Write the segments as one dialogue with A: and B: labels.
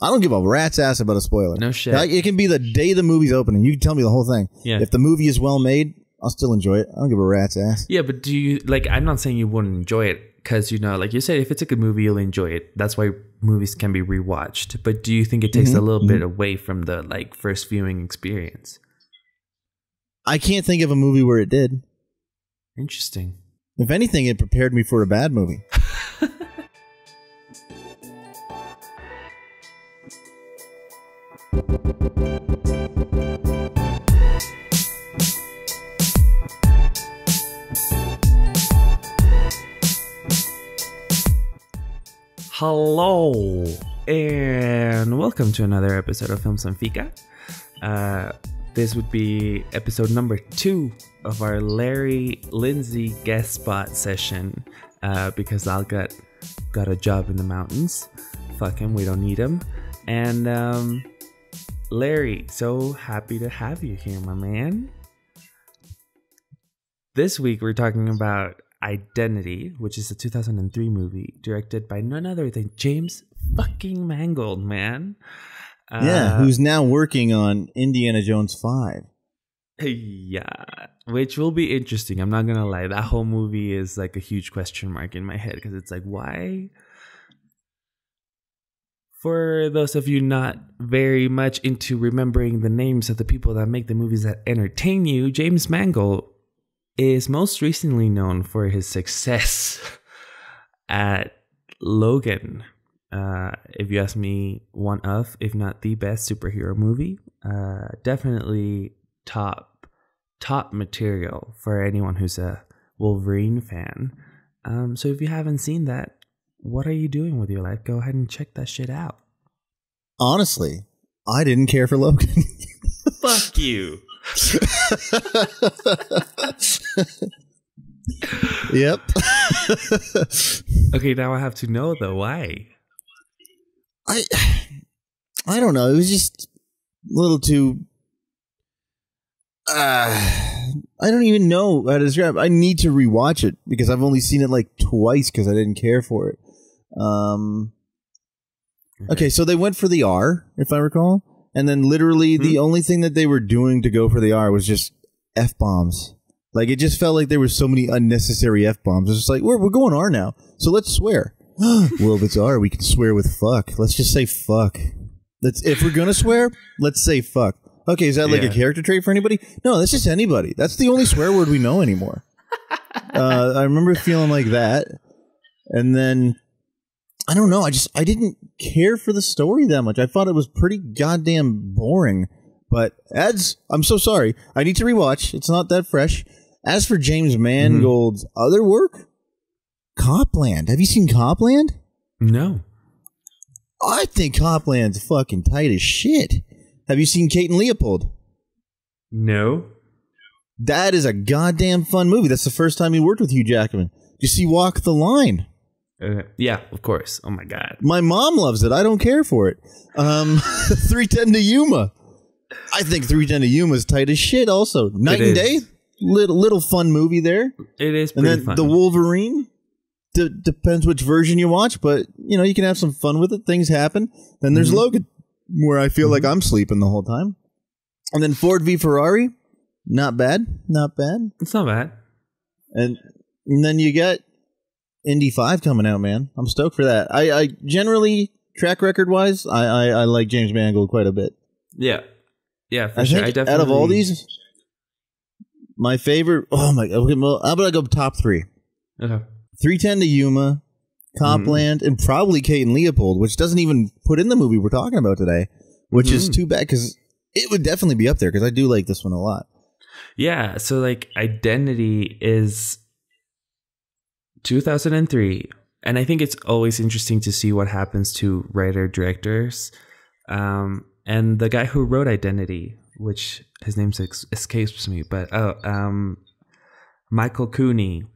A: I don't give a rat's ass about a spoiler.
B: No shit.
A: Like, it can be the day the movie's opening. You can tell me the whole thing.
B: Yeah.
A: If the movie is well made, I'll still enjoy it. I don't give a rat's ass.
B: Yeah, but do you like? I'm not saying you wouldn't enjoy it because like you said, if it's a good movie, you'll enjoy it. That's why movies can be rewatched. But do you think it takes a little bit away from the like first viewing experience?
A: I can't think of a movie where it did.
B: Interesting.
A: If anything, it prepared me for a bad movie.
B: Hello, and welcome to another episode of Films and Fika. This would be episode number 2 of our Larry Lindsay guest spot session because Al got a job in the mountains. Fuck him, we don't need him. And Larry, so happy to have you here, my man. This week we're talking about Identity, which is a 2003 movie directed by none other than James fucking Mangold, man.
A: Who's now working on Indiana Jones 5.
B: Yeah, which will be interesting. I'm not gonna lie, that whole movie is like a huge question mark in my head because it's like, why? For those of you not very much into remembering the names of the people that make the movies that entertain you, James Mangold is most recently known for his success at Logan. If you ask me, one of, if not the best superhero movie. Definitely top material for anyone who's a Wolverine fan. So if you haven't seen that, what are you doing with your life? Go ahead and check that shit out.
A: Honestly, I didn't care for Logan.
B: Fuck you.
A: Yep.
B: Okay, now I have to know though, why?
A: I don't know. It was just a little too. I don't even know how to describe it. I need to rewatch it because I've only seen it like twice because I didn't care for it. Okay, so they went for the R, if I recall, and then literally the only thing that they were doing to go for the R was just F-bombs. Like, it just felt like there were so many unnecessary F-bombs. It's just like, we're going R now, so let's swear. Well, if it's R, we can swear with fuck. Let's just say fuck. If we're going to swear, let's say fuck. Okay, is that like a character trait for anybody? No, that's just anybody. That's the only swear word we know anymore. I remember feeling like that. And then, I don't know, I didn't care for the story that much. I thought it was pretty goddamn boring. But I'm so sorry. I need to rewatch. It's not that fresh. As for James Mangold's other work, Copland. Have you seen Copland?
B: No.
A: I think Copland's fucking tight as shit. Have you seen Kate and Leopold?
B: No.
A: That is a goddamn fun movie. That's the first time he worked with Hugh Jackman. Did you see Walk the Line?
B: Yeah, of course. Oh my god.
A: My mom loves it. I don't care for it. 310 to Yuma. I think 310 to Yuma is tight as shit also. Night and Day. Little fun movie there.
B: It is pretty fun.
A: The Wolverine. Depends which version you watch, but you can have some fun with it. Things happen. Then there's Logan, where I feel like I'm sleeping the whole time. And then Ford v Ferrari, not bad.
B: It's not bad.
A: And then you got Indy 5 coming out, man. I'm stoked for that. I generally, track record wise, I like James Mangold quite a bit.
B: Yeah, for
A: I
B: sure.
A: think out of all these, my favorite. Oh my god! Okay, well, how about I go top 3?
B: Okay.
A: 310 to Yuma, Copland, and probably Kate and Leopold, which doesn't even put in the movie we're talking about today, which is too bad because it would definitely be up there because I do like this one a lot.
B: Yeah, so like Identity is 2003, and I think it's always interesting to see what happens to writer-directors. And the guy who wrote Identity, which his name escapes me, but Michael Cooney.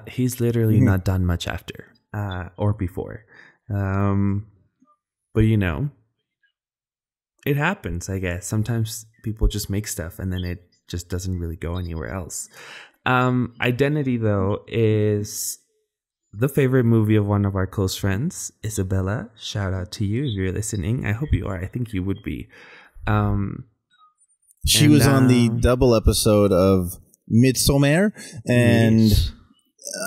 B: He's literally not done much after or before. But it happens, I guess. Sometimes people just make stuff and then it just doesn't really go anywhere else. Identity, though, is the favorite movie of one of our close friends, Isabella. Shout out to you if you're listening. I hope you are. I think you would be.
A: She was on the double episode of Midsommar and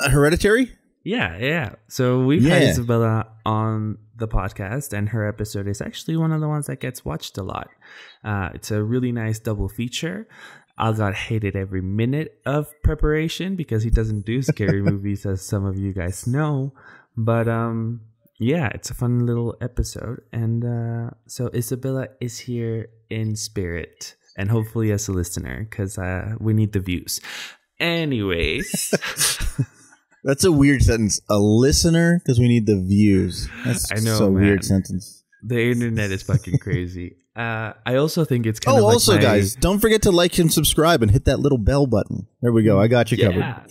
A: Hereditary.
B: Yeah. So we've had Isabella on the podcast, and her episode is actually one of the ones that gets watched a lot. It's a really nice double feature. Algot hated every minute of preparation because he doesn't do scary movies, as some of you guys know. But it's a fun little episode. And so Isabella is here in spirit and hopefully as a listener, because we need the views. Anyways.
A: That's a weird sentence. A listener, because we need the views. That's
B: I know,
A: so
B: man.
A: Weird sentence.
B: The internet is fucking crazy. I also think it's kind of
A: like also, guys, don't forget to like and subscribe and hit that little bell button. There we go. I got you covered.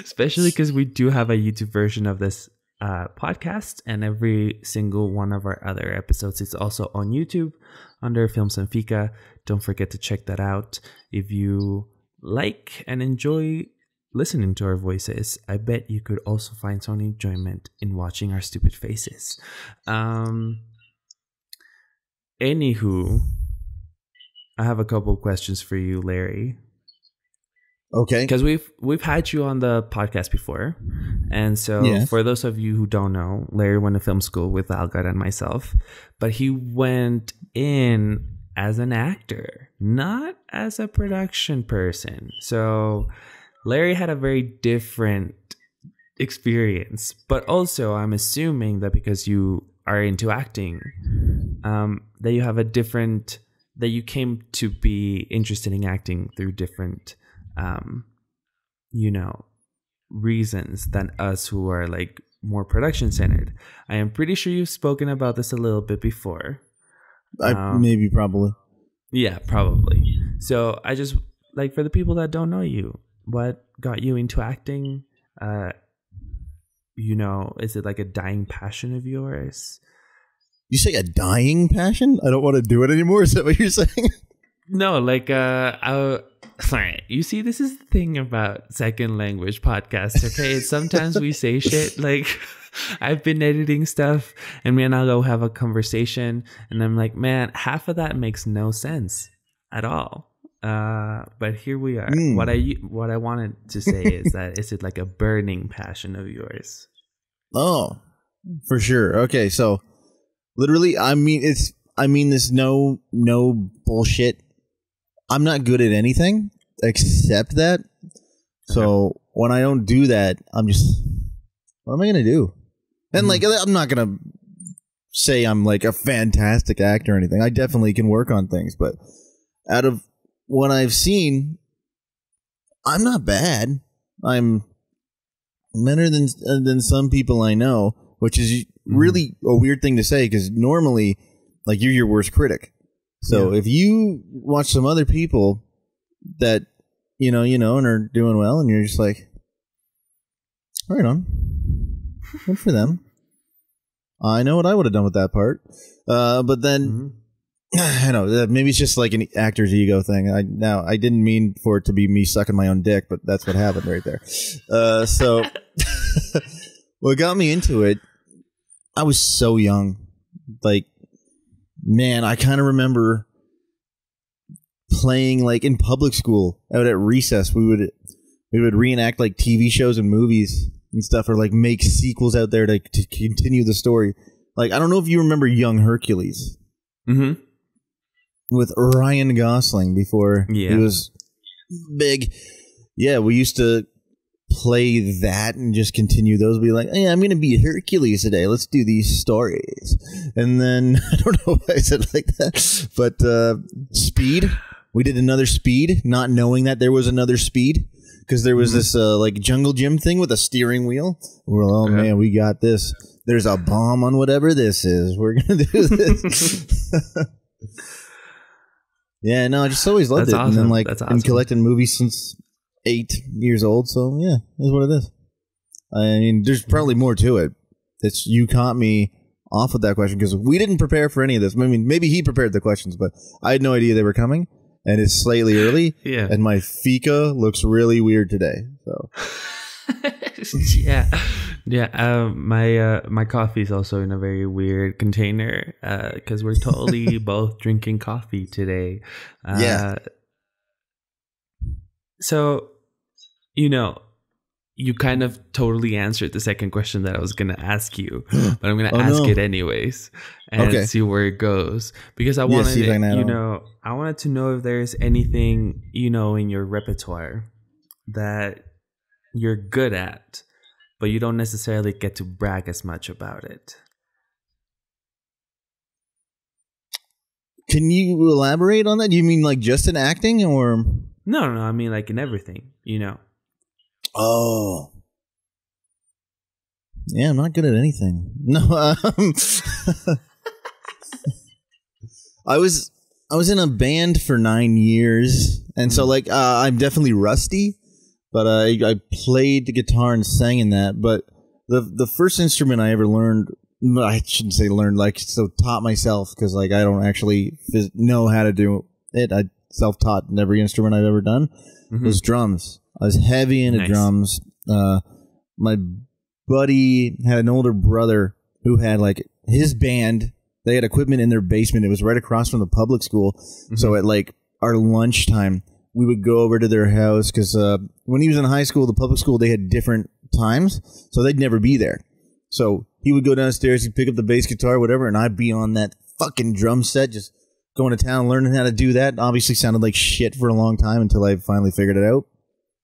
B: Especially because we do have a YouTube version of this podcast, and every single one of our other episodes is also on YouTube under Films and Fika. Don't forget to check that out. If you like and enjoy listening to our voices, I bet you could also find some enjoyment in watching our stupid faces. Anywho, I have a couple questions for you, Larry.
A: Okay.
B: Because we've had you on the podcast before. And so for those of you who don't know, Larry went to film school with Algot and myself, but he went in as an actor, not as a production person. So Larry had a very different experience, but also I'm assuming that because you are into acting, that you have that you came to be interested in acting through different, reasons than us who are like more production centered. I am pretty sure you've spoken about this a little bit before.
A: Maybe, probably.
B: Yeah, probably. So I just, like, for the people that don't know you, what got you into acting? Is it like a dying passion of yours?
A: You say a dying passion? I don't want to do it anymore. Is that what you're saying?
B: No, like, sorry. You see, this is the thing about second language podcasts, okay? Sometimes we say shit, like, I've been editing stuff, and me and I'll go have a conversation, and I'm like, man, half of that makes no sense at all. But here we are. What I wanted to say is that is it like a burning passion of yours? Oh,
A: for sure. Okay, so literally, I mean this no bullshit. I'm not good at anything except that. So when I don't do that, I'm just, what am I gonna do? And like, I'm not gonna say I'm like a fantastic actor or anything. I definitely can work on things, but out of what I've seen, I'm not bad. I'm better than some people I know, which is really a weird thing to say because normally, like, you're your worst critic. So if you watch some other people that you know and are doing well, and you're just like, right on, good for them. I know what I would have done with that part, but then. I know, maybe it's just like an actor's ego thing. I didn't mean for it to be me sucking my own dick, but that's what happened right there. So what got me into it, I was so young. Like, man, I kind of remember playing like in public school out at recess. We would reenact like TV shows and movies and stuff, or like make sequels out there to continue the story. Like, I don't know if you remember Young Hercules. Mm-hmm. With Ryan Gosling before he was big. Yeah, we used to play that and just continue those. Be like, hey, I'm going to be Hercules today. Let's do these stories. And then, I don't know why I said it like that, but Speed. We did another Speed, not knowing that there was another Speed. Because there was this like jungle gym thing with a steering wheel. We're like, oh man, we got this. There's a bomb on whatever this is. We're going to do this. Yeah, no, I just always loved it.
B: Awesome.
A: And then, like, been collecting movies since 8 years old. So, yeah, that's what it is. I mean, there's probably more to it. It's, you caught me off with that question because we didn't prepare for any of this. I mean, maybe he prepared the questions, but I had no idea they were coming. And it's slightly early. Yeah. And my Fika looks really weird today. So
B: Yeah, yeah. My coffee is also in a very weird container because we're totally both drinking coffee today.
A: Yeah.
B: So, you kind of totally answered the second question that I was going to ask you, but I'm going to ask it anyways and see where it goes, because I wanted I wanted to know if there's anything, in your repertoire that you're good at, but you don't necessarily get to brag as much about it.
A: Can you elaborate on that? You mean like just in acting or?
B: No, I mean like in everything,
A: Oh. Yeah, I'm not good at anything. No, I was in a band for 9 years, and so like I'm definitely rusty, but I played the guitar and sang in that. But the first instrument I ever learned, I shouldn't say learned, like so taught myself, because like I don't actually know how to do it. I self-taught in every instrument I've ever done. Was drums. I was heavy into drums. My buddy had an older brother who had like his band. They had equipment in their basement. It was right across from the public school. So at like our lunchtime, we would go over to their house because when he was in high school, the public school, they had different times, so they'd never be there. So he would go downstairs, he'd pick up the bass guitar, whatever, and I'd be on that fucking drum set, just going to town, learning how to do that. Obviously sounded like shit for a long time until I finally figured it out.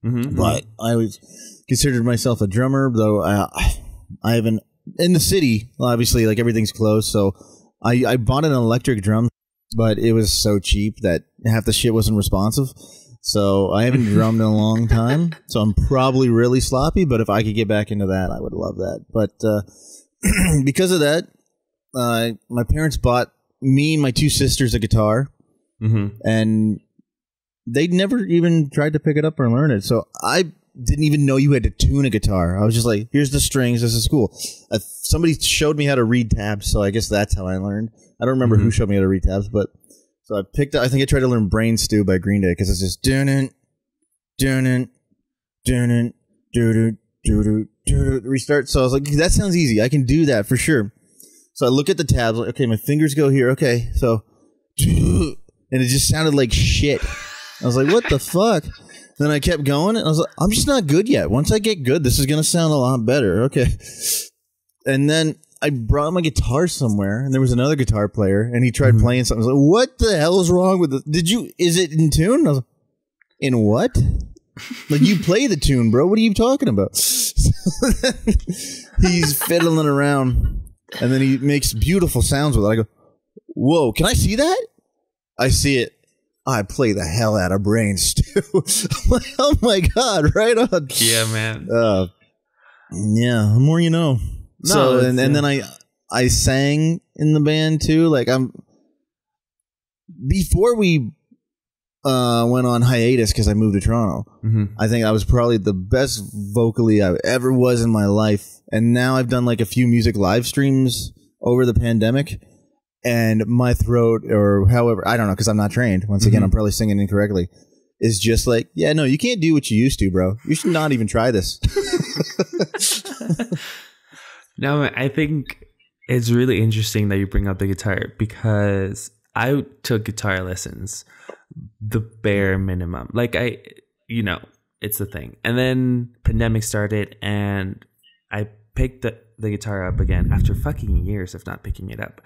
A: But I always considered myself a drummer, though I haven't, in the city, obviously, like everything's closed, so I bought an electric drum, but it was so cheap that half the shit wasn't responsive. So I haven't drummed in a long time, so I'm probably really sloppy, but if I could get back into that, I would love that. But because of that, my parents bought me and my two sisters a guitar, and they'd never even tried to pick it up or learn it. So I didn't even know you had to tune a guitar. I was just like, here's the strings, this is cool. Somebody showed me how to read tabs, so I guess that's how I learned. I don't remember who showed me how to read tabs, but so I picked up, I think I tried to learn Brain Stew by Green Day, because it's just restart. So I was like, that sounds easy. I can do that for sure. So I look at the tabs, like, okay, my fingers go here. Okay, so, and it just sounded like shit. I was like, what the fuck? Then I kept going, and I was like, I'm just not good yet. Once I get good, this is going to sound a lot better. Okay. And then I brought my guitar somewhere, and there was another guitar player, and he tried playing something. I was like, what the hell is wrong with it? Is it in tune? I was like, in what? Like, you play the tune, bro. What are you talking about? He's fiddling around, and then he makes beautiful sounds with it. I go, whoa, can I see that? I see it. I play the hell out of Brain Stew. I'm like, oh my God, right on.
B: Yeah, man.
A: Yeah, the more you know.
B: No,
A: so and then I sang in the band too. Like before we went on hiatus because I moved to Toronto. I think I was probably the best vocally I ever was in my life. And now I've done like a few music live streams over the pandemic, and my throat, or however, I don't know, because I'm not trained. Once again, I'm probably singing incorrectly. Is just like, yeah, no, you can't do what you used to, bro. You should not even try this.
B: No, I think it's really interesting that you bring up the guitar, because I took guitar lessons, the bare minimum. Like it's the thing. And then pandemic started, and I picked the guitar up again after fucking years of not picking it up.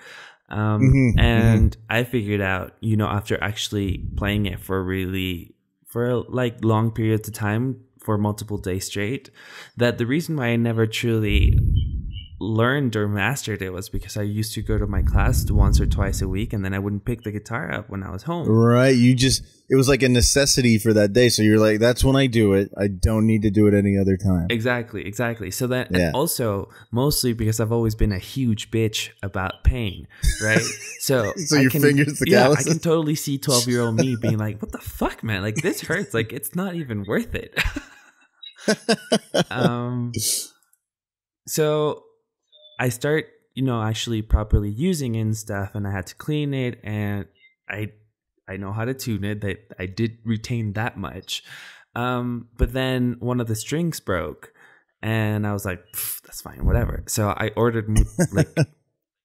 B: And I figured out, after actually playing it for like long periods of time, for multiple days straight, that the reason why I never truly learned or mastered it was because I used to go to my class once or twice a week, and then I wouldn't pick the guitar up when I was home. Right.
A: It was like a necessity for that day. So you're like, that's when I do it. I don't need to do it any other time.
B: Exactly. So that, and also mostly because I've always been a huge bitch about pain, right? So,
A: fingers the calluses?
B: I can totally see 12-year-old me being like, what the fuck, man? Like, this hurts. Like, it's not even worth it. So I start, actually properly using it and stuff, and I had to clean it, and I know how to tune it. That I did retain that much. But then one of the strings broke. And I was like, that's fine, whatever. So I ordered like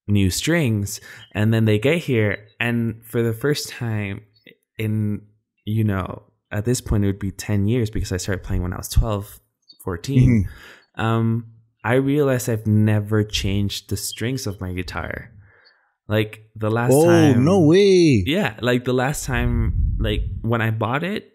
B: new strings, and then they get here, and for the first time in, you know, at this point it would be 10 years because I started playing when I was 12, 14. I realized I've never changed the strings of my guitar. Like the last time.
A: Oh, no way.
B: Yeah, like the last time, like when I bought it,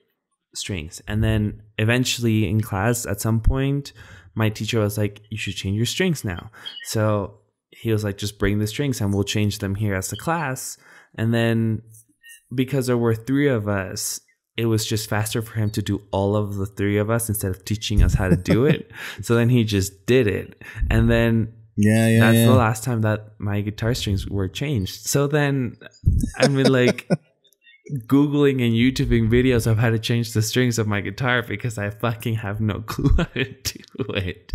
B: strings. And then eventually in class at some point, my teacher was like, you should change your strings now. So he was like, just bring the strings and we'll change them here as a class. And then because there were 3 of us, it was just faster for him to do all of the 3 of us instead of teaching us how to do it. So then he just did it. And then that's the last time that my guitar strings were changed. So then I mean, like Googling and YouTubing videos of how to change the strings of my guitar because I fucking have no clue how to do it.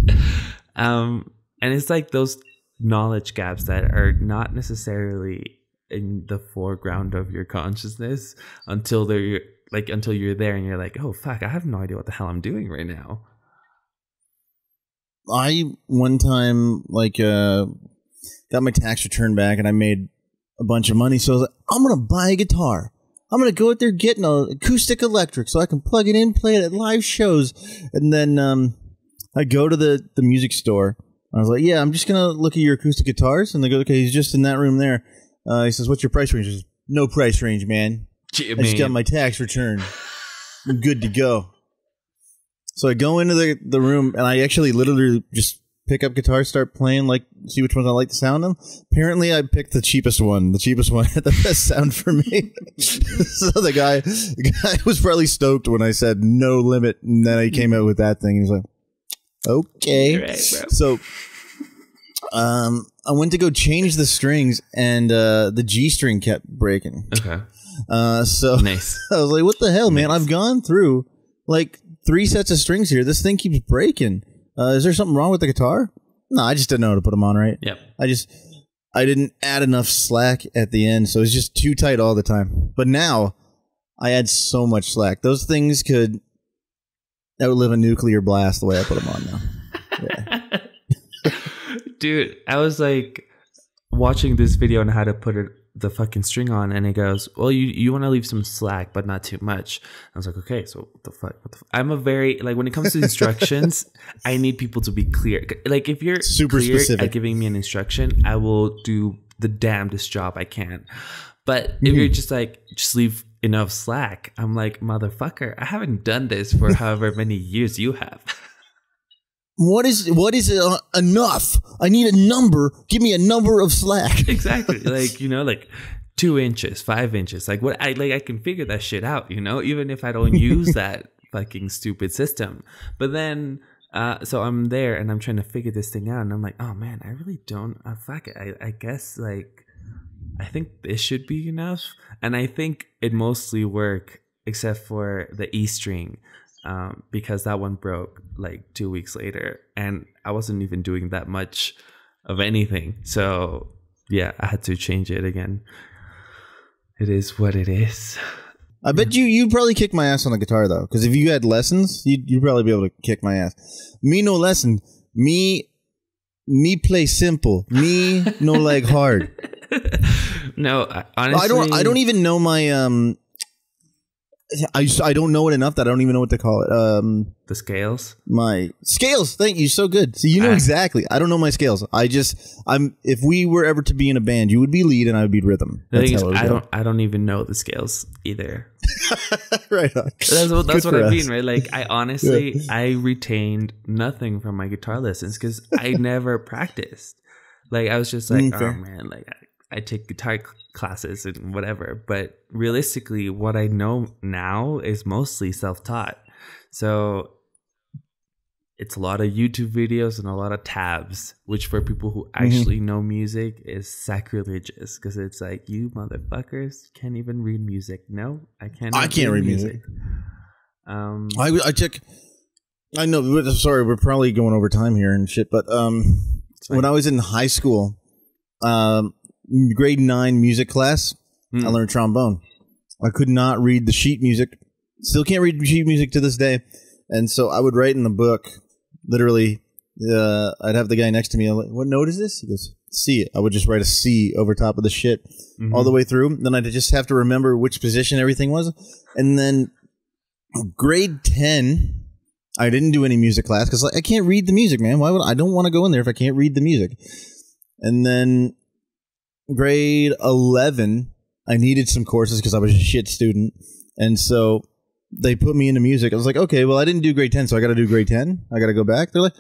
B: And it's like those knowledge gaps that are not necessarily in the foreground of your consciousness until you're there and you're like, oh fuck, I have no idea what the hell I'm doing right now.
A: I one time got my tax return back and I made a bunch of money, so I was like, I'm gonna buy a guitar. I'm gonna go out there getting an acoustic electric so I can plug it in, play it at live shows. And then I go to the music store. I was like, yeah, I'm just gonna look at your acoustic guitars. And they go, okay, he's just in that room there. He says, what's your price range? He says, no price range, man. I just got my tax return. I'm good to go. So I go into the room and I actually literally just pick up guitars, start playing, like see which ones I like the sound of. Apparently I picked the cheapest one. The cheapest one had the best sound for me. So the guy was probably stoked when I said no limit, and then he came out with that thing. He was like, okay. Right, so I went to go change the strings and the G string kept breaking.
B: Okay.
A: So nice. I was like, what the hell, man? I've gone through like 3 sets of strings here. This thing keeps breaking. Is there something wrong with the guitar? No, I just didn't know how to put them on right.
B: Yep.
A: I didn't add enough slack at the end, so it's just too tight all the time. But now I add so much slack. Those things could outlive a nuclear blast the way I put them on now. Yeah.
B: Dude, I was like watching this video on how to put the fucking string on, and it goes, well, you want to leave some slack but not too much. I was like, okay, so what the fuck? I'm a very, like, when it comes to instructions, I need people to be clear. Like, if you're
A: super
B: clear
A: specific
B: at giving me an instruction, I will do the damnedest job I can. But if you're just like, just leave enough slack, I'm like, motherfucker, I haven't done this for however many years you have.
A: What is enough? I need a number. Give me a number of slack.
B: Exactly. Like, you know, like 2 inches, 5 inches. Like what I can figure that shit out, you know, even if I don't use that fucking stupid system. But then so I'm there and I'm trying to figure this thing out, and I'm like, oh man, I really don't fuck it. I guess like I think this should be enough. And I think it mostly worked except for the E string. Because that one broke like 2 weeks later, and I wasn't even doing that much of anything. So yeah, I had to change it again. It is what it is.
A: I bet you'd probably kick my ass on the guitar though, because if you had lessons, you'd probably be able to kick my ass. Me no lesson. Me play simple. Me no like hard.
B: No, honestly,
A: I don't even know my I don't know it enough that I don't even know what to call it.
B: The scales?
A: My scales. Thank you. So good. So you know exactly. I don't know my scales. If we were ever to be in a band, you would be lead and I would be rhythm.
B: The thing is, I don't even know the scales either.
A: Right on.
B: That's what I mean, right? Like I honestly, I retained nothing from my guitar lessons because I never practiced. Like I was just like, oh man, like I take guitar classes and whatever, but realistically what I know now is mostly self-taught. So it's a lot of YouTube videos and a lot of tabs, which for people who actually know music is sacrilegious, because it's like, you motherfuckers can't even read music. No, I can't read music.
A: I check. I know, sorry, we're probably going over time here and shit, but when I was in high school, grade 9 music class, I learned trombone. I could not read the sheet music. Still can't read sheet music to this day. And so I would write in the book, literally, I'd have the guy next to me. I'm like, what note is this? He goes, C. I would just write a C over top of the shit all the way through. Then I'd just have to remember which position everything was. And then grade 10, I didn't do any music class because I can't read the music, man. Why would I don't want to go in there if I can't read the music? And then grade 11, I needed some courses because I was a shit student. And so they put me into music. I was like, okay, well, I didn't do grade 10, so I got to do grade 10. I got to go back. They're like,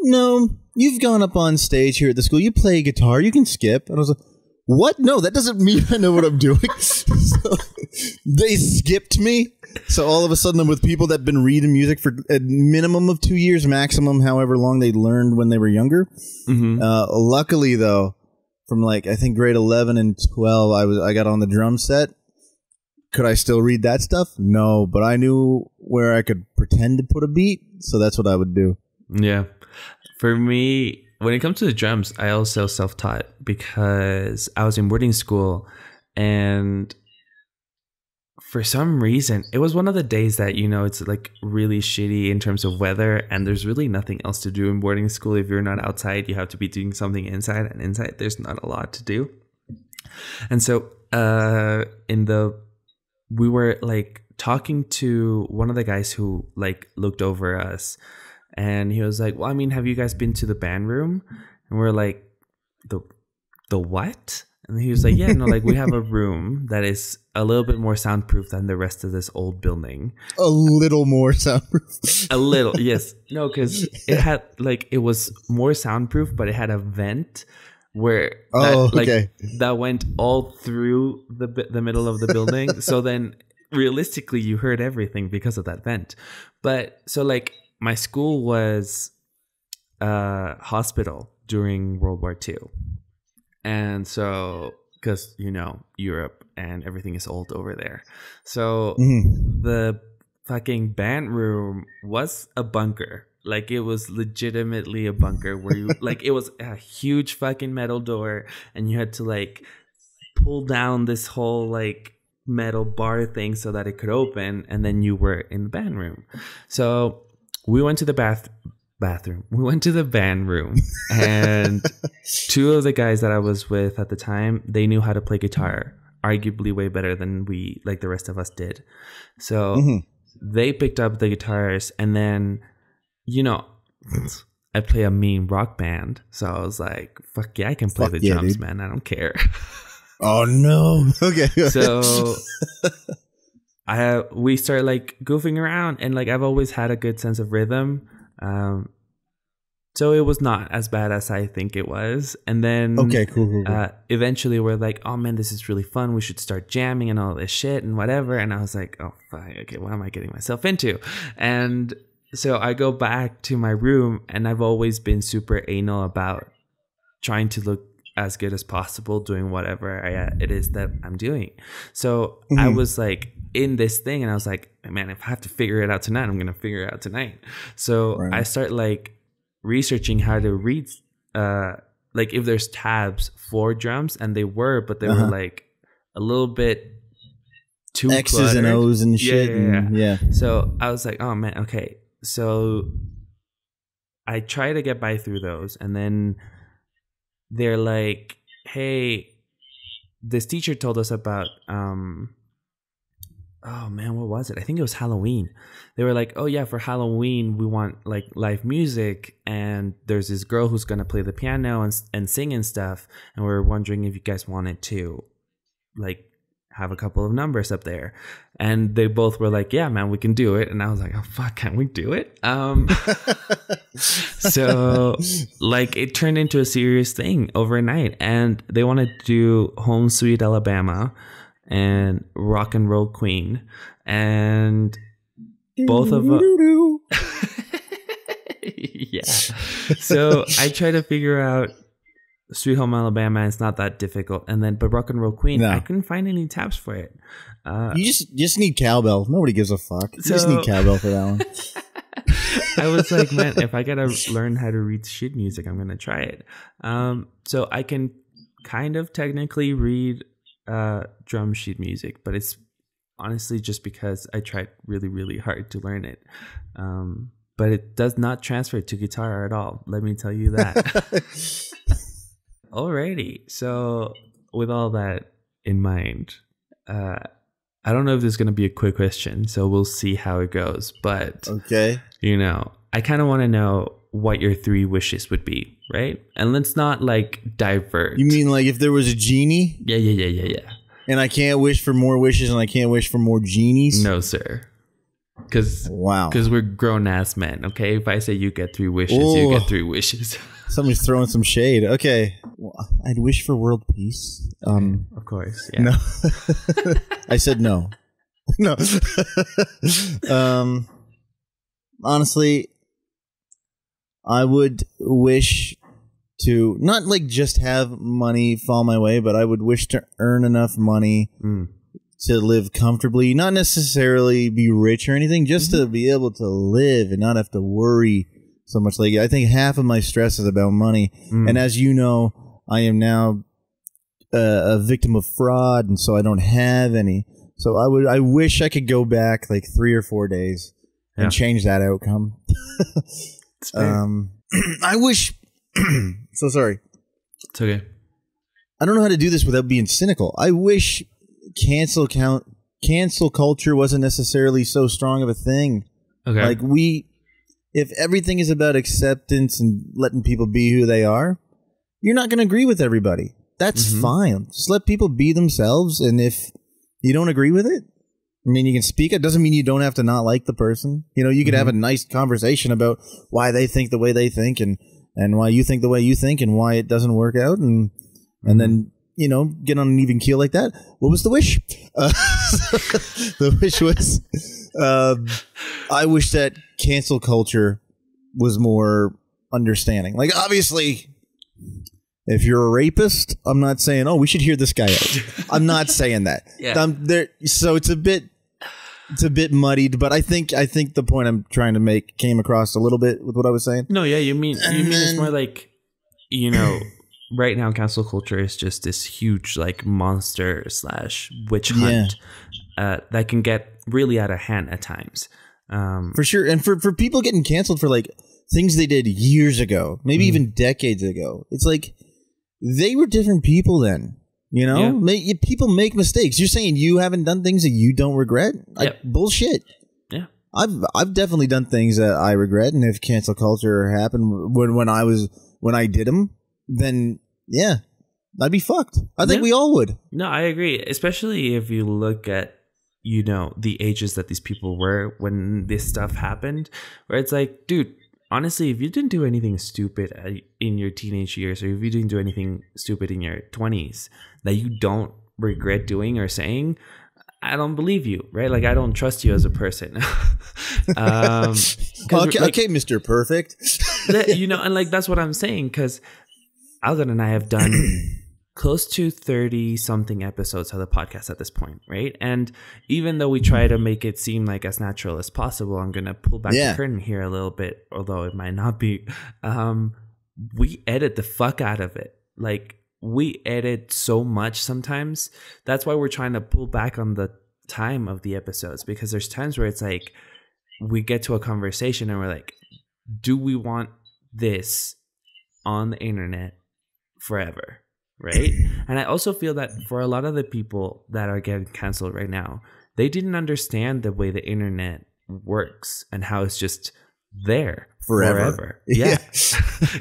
A: no, you've gone up on stage here at the school. You play guitar. You can skip. And I was like, what? No, that doesn't mean I know what I'm doing. So they skipped me. So all of a sudden, I'm with people that have been reading music for a minimum of 2 years, maximum, however long they learned when they were younger. Luckily, though, from I think grade 11 and 12, I got on the drum set. Could I still read that stuff? No, but I knew where I could pretend to put a beat, so that's what I would do.
B: Yeah. For me, when it comes to the drums, I also self-taught because I was in boarding school, and for some reason, it was one of the days that, it's really shitty in terms of weather, and there's really nothing else to do in boarding school. If you're not outside, you have to be doing something inside, and inside there's not a lot to do. And so we were talking to one of the guys who looked over us, and he was like, well, I mean, have you guys been to the band room? And we're like, the what? And he was like, yeah, no, we have a room that is a little bit more soundproof than the rest of this old building.
A: A little more soundproof.
B: A little, yes. No, because it had it was more soundproof, but it had a vent where that went all through the middle of the building. So then realistically you heard everything because of that vent. But so my school was a hospital during World War II. And so because Europe and everything is old over there. So the fucking band room was a bunker. It was legitimately a bunker where you it was a huge fucking metal door, and you had to pull down this whole metal bar thing so that it could open, and then you were in the band room. So we went to the bathroom. We went to the band room, and two of the guys that I was with at the time, they knew how to play guitar, arguably way better than we the rest of us did. So they picked up the guitars, and then I play a mean rock band, so I was like, fuck yeah, I can play the drums, dude. Man, I don't care.
A: Oh no. Okay.
B: So we start goofing around, and I've always had a good sense of rhythm. So it was not as bad as I think it was. And then
A: okay, cool.
B: Eventually we're like, oh man, this is really fun. We should start jamming and all this shit and whatever. And I was like, oh fuck, okay, what am I getting myself into? And so I go back to my room, and I've always been super anal about trying to look as good as possible doing whatever it is that I'm doing. So I was in this thing, and I was like, man, if I have to figure it out tonight, I'm going to figure it out tonight. So I start researching how to read, if there's tabs for drums, and they were, but they were a little bit too
A: X's
B: cluttered.
A: And O's and shit. Yeah.
B: So I was like, oh man, okay. So I try to get by through those, and then they're like, hey, this teacher told us about oh man, what was it? I think it was Halloween. They were like, oh yeah, for Halloween we want live music, and there's this girl who's gonna play the piano and sing and stuff, and we're wondering if you guys wanted to have a couple of numbers up there. And they both were like, yeah man, we can do it. And I was like, oh fuck, can we do it? So it turned into a serious thing overnight, and they wanted to do Home Sweet Alabama and Rock and Roll Queen, and both of them yeah. So I try to figure out Sweet Home Alabama. It's not that difficult, and then but Rock and Roll Queen, I couldn't find any tabs for it.
A: You just need cowbell. Nobody gives a fuck. You just need cowbell for that one.
B: I was like, man, if I gotta learn how to read sheet music, I'm gonna try it. So I can kind of technically read drum sheet music, but it's honestly just because I tried really, really hard to learn it. but it does not transfer to guitar at all. Let me tell you that. Alrighty. So with all that in mind, I don't know if this is going to be a quick question, so we'll see how it goes. But,
A: okay,
B: I kind of want to know what your 3 wishes would be, right? And let's not like divert.
A: You mean like if there was a genie?
B: Yeah.
A: And I can't wish for more wishes and I can't wish for more genies?
B: No, sir. Because we're grown-ass men, okay? If I say you get 3 wishes, you get 3 wishes.
A: Somebody's throwing some shade. Okay. Well, I'd wish for world peace.
B: Of course, yeah.
A: No. I said no. No. Honestly, I would wish to not like just have money fall my way, but I would wish to earn enough money to live comfortably, not necessarily be rich or anything, just to be able to live and not have to worry so much. Like, I think half of my stress is about money. And as you know, I am now a victim of fraud, and so I don't have any. So I wish I could go back like 3 or 4 days and change that outcome. I wish. So sorry.
B: It's okay.
A: I don't know how to do this without being cynical. I wish cancel culture wasn't necessarily so strong of a thing.
B: Okay.
A: Like if everything is about acceptance and letting people be who they are, you're not going to agree with everybody. That's fine. Just let people be themselves. And if you don't agree with it, I mean, you can speak. It doesn't mean you don't have to not like the person. You could have a nice conversation about why they think the way they think and why you think the way you think and why it doesn't work out. And then, get on an even keel like that. What was the wish? The wish was, I wish that cancel culture was more understanding. Like, obviously, if you're a rapist, I'm not saying, oh, we should hear this guy out. I'm not saying that. So it's a bit muddied, but I think the point I'm trying to make came across a little bit with what I was saying.
B: No, yeah, you mean it's more like, right now cancel culture is just this huge like monster / witch hunt that can get really out of hand at times.
A: For sure. And for people getting canceled for like things they did years ago, maybe even decades ago, it's like they were different people then. People make mistakes. You're saying you haven't done things that you don't regret? Bullshit. Yeah. I've definitely done things that I regret, and if cancel culture happened when I did them, then yeah, I'd be fucked. I think we all would.
B: No, I agree. Especially if you look at the ages that these people were when this stuff happened, where it's like, dude, honestly, if you didn't do anything stupid in your teenage years, or if you didn't do anything stupid in your 20s that you don't regret doing or saying, I don't believe you, right? Like, I don't trust you as a person.
A: Okay, Mr. Perfect.
B: And like, that's what I'm saying, because Algon and I have done close to 30 something episodes of the podcast at this point, right? And even though we try to make it seem like as natural as possible, I'm going to pull back the curtain here a little bit, although it might not be. We edit the fuck out of it. Like, we edit so much sometimes. That's why we're trying to pull back on the time of the episodes, because there's times where it's like we get to a conversation and we're like, do we want this on the internet forever? Right? And I also feel that for a lot of the people that are getting canceled right now, they didn't understand the way the internet works and how it's just there forever. Yeah.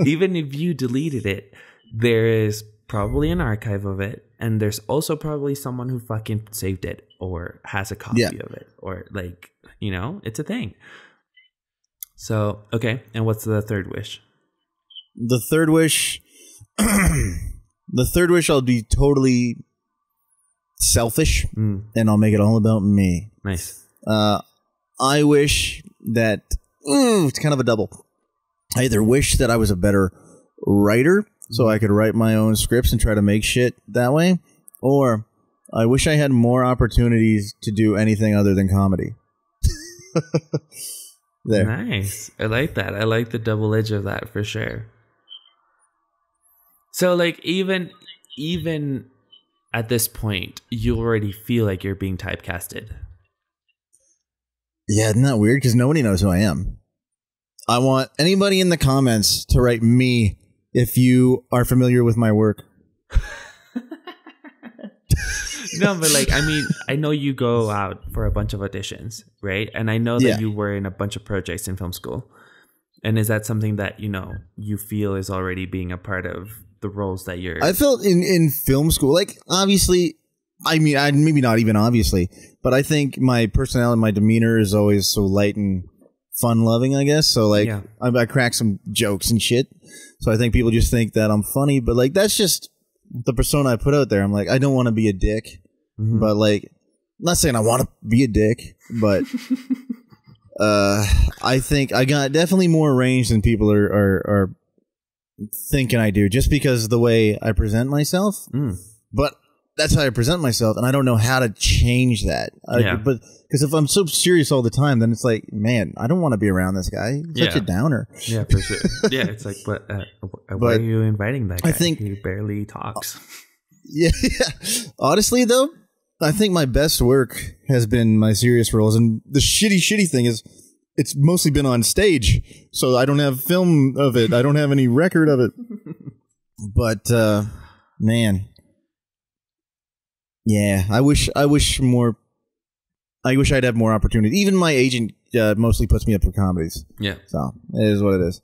B: Even if you deleted it, there is probably an archive of it, and there's also probably someone who fucking saved it or has a copy of it, or like, it's a thing. So, okay. And what's the third wish?
A: The third wish... The third wish, I'll be totally selfish, and I'll make it all about me.
B: Nice.
A: I wish that... it's kind of a double. I either wish that I was a better writer, so I could write my own scripts and try to make shit that way, or I wish I had more opportunities to do anything other than comedy. There.
B: Nice. I like that. I like the double edge of that for sure. So, like, even at this point, you already feel like you're being typecasted.
A: Yeah, isn't that weird? Because nobody knows who I am. I want anybody in the comments to write me if you are familiar with my work.
B: No, but like, I mean, I know you go out for a bunch of auditions, right? And I know that you were in a bunch of projects in film school. And is that something that, you know, you feel is already being a part of the roles that you're...
A: I felt in film school, like, obviously, I mean, maybe not even obviously, but I think my personality, my demeanor is always so light and fun-loving, I guess. So, like, I crack some jokes and shit. So I think people just think that I'm funny. But, like, that's just the persona I put out there. I'm like, I don't want to be a dick. But, like, I'm not saying I want to be a dick, but I think I got definitely more range than people are thinking I do, just because of the way I present myself. But that's how I present myself, and I don't know how to change that. But because if I'm so serious all the time, then it's like, man, I don't want to be around this guy. He's such a downer.
B: Yeah, for sure. Yeah, it's like, why are you inviting that guy? I think he barely talks.
A: Yeah. Honestly, though, I think my best work has been my serious roles, and the shitty thing is, it's mostly been on stage, so I don't have film of it. I don't have any record of it. But man, yeah, I wish I'd have more opportunity. Even my agent mostly puts me up for comedies. Yeah, so it is what it is.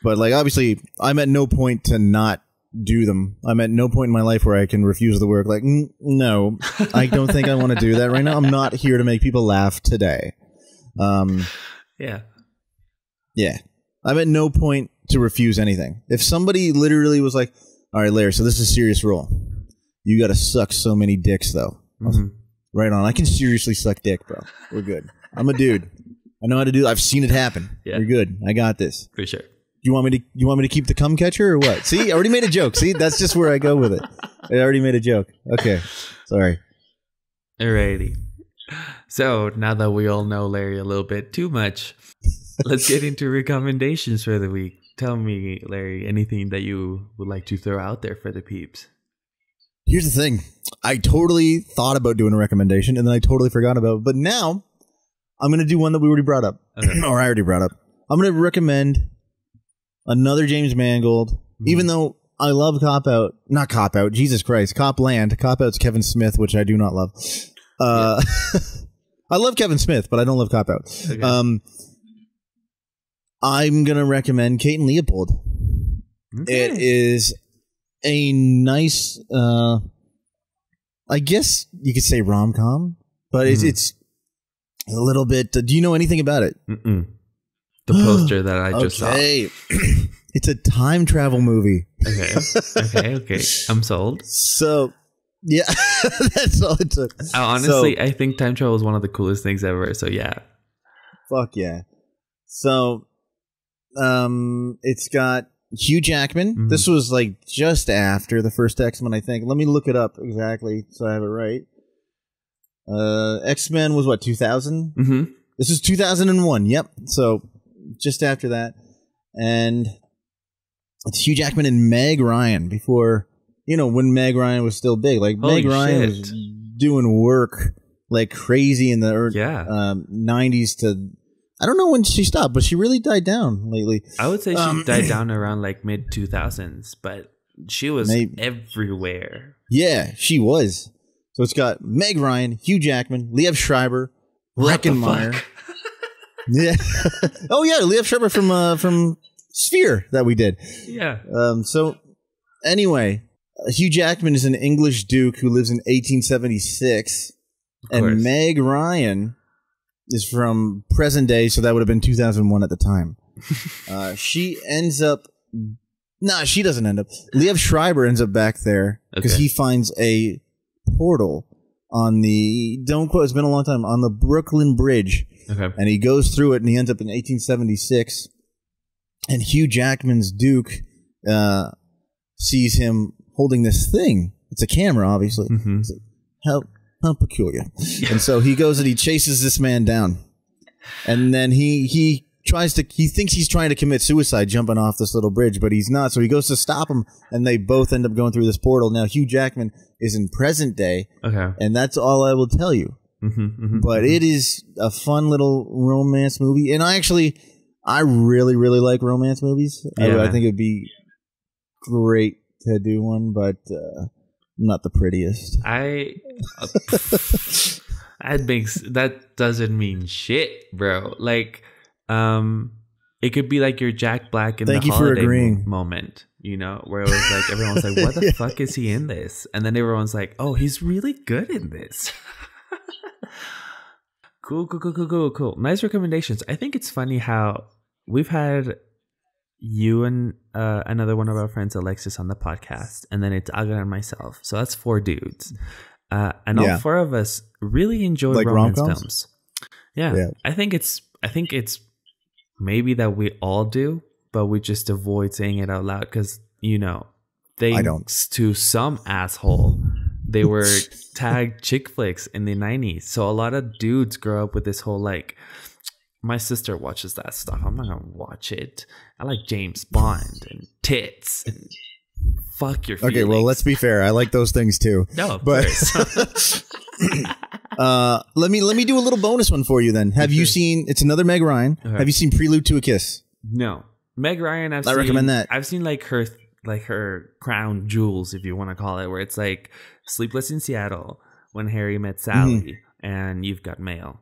A: But like, obviously, I'm at no point to not do them. I'm at no point in my life where I can refuse the work. Like, no, I don't think I want to do that right now. I'm not here to make people laugh today. Yeah. I'm at no point to refuse anything. If somebody literally was like, all right, Larry, so this is a serious role. You got to suck so many dicks, though. Right on. I can seriously suck dick, bro. We're good. I'm a dude. I know how to do it. I've seen it happen. We're good. I got this.
B: For sure.
A: You want me to keep the cum catcher or what? See, I already made a joke. See, that's just where I go with it. I already made a joke. Okay. Sorry.
B: Alrighty. So now that we all know Larry a little bit too much, let's get into recommendations for the week. Tell me, Larry, anything that you would like to throw out there for the peeps.
A: Here's the thing. I totally thought about doing a recommendation and then I totally forgot about it. But now I'm going to do one that we already brought up. Okay. Or I already brought up. I'm going to recommend another James Mangold, even though I love Cop Out. Not Cop Out. Jesus Christ. Copland. Cop Out's Kevin Smith, which I do not love. I love Kevin Smith, but I don't love Cop Out. Okay. I'm going to recommend Kate and Leopold. Okay. It is a nice, I guess you could say rom-com, but it's a little bit, do you know anything about it?
B: The poster that I just saw.
A: It's a time travel movie.
B: Okay. I'm sold.
A: So, yeah, that's all it took.
B: Honestly, I think time travel is one of the coolest things ever. So, yeah.
A: Fuck yeah. So, it's got Hugh Jackman. This was like just after the first X-Men, I think. Let me look it up exactly so I have it right. X-Men was what, 2000? This is 2001. Yep. So, just after that. And it's Hugh Jackman and Meg Ryan before, you know, when Meg Ryan was still big. Like, Meg Ryan was doing work like crazy in the 90s to, I don't know when she stopped, but she really died down lately.
B: I would say she died down around like mid 2000s, but she was everywhere.
A: Yeah, she was. So it's got Meg Ryan, Hugh Jackman, Liev Schreiber, Breckenmeyer. Yeah. Oh yeah, Liev Schreiber from Sphere that we did.
B: Yeah.
A: So anyway, Hugh Jackman is an English duke who lives in 1876, and Meg Ryan is from present day, so that would have been 2001 at the time. She ends up. Nah, she doesn't end up. Liev Schreiber ends up back there because he finds a portal on the, don't quote, it's been a long time, on the Brooklyn Bridge. And he goes through it and he ends up in 1876. And Hugh Jackman's Duke sees him holding this thing. It's a camera, obviously. It's like, how peculiar. And so he goes and he chases this man down. And then he thinks he's trying to commit suicide jumping off this little bridge, but he's not. So he goes to stop him, and they both end up going through this portal. Now, Hugh Jackman is in present day, and that's all I will tell you. But it is a fun little romance movie. And I I really, really like romance movies.
B: Yeah,
A: I think it'd be great to do one, but I'm not the prettiest.
B: That doesn't mean shit, bro. Like, it could be like your Jack Black in
A: Thank
B: the
A: you for
B: holiday
A: agreeing.
B: Moment, you know, where it was like everyone's like, "What the fuck is he in this?" And then everyone's like, "Oh, he's really good in this." Cool. Nice recommendations. I think it's funny how we've had you and another one of our friends, Alexis, on the podcast, and then it's Aga and myself. So that's 4 dudes. And all 4 of us really enjoy
A: like
B: romance
A: rom-coms?
B: films. Yeah. I think it's maybe that we all do, but we just avoid saying it out loud because, you know, thanks to some asshole, they were tagged chick flicks in the 90s. So a lot of dudes grow up with this whole like, my sister watches that stuff. I'm not gonna watch it. I like James Bond and tits and fuck your feelings.
A: Okay, well, let's be fair. I like those things too.
B: No, of course.
A: Let me do a little bonus one for you then. Have you seen? It's another Meg Ryan.
B: Okay.
A: Have you seen Prelude to a Kiss?
B: No, Meg Ryan. I
A: recommend that.
B: I've seen like her crown jewels, if you want to call it, where it's like Sleepless in Seattle, When Harry Met Sally, and You've Got Mail.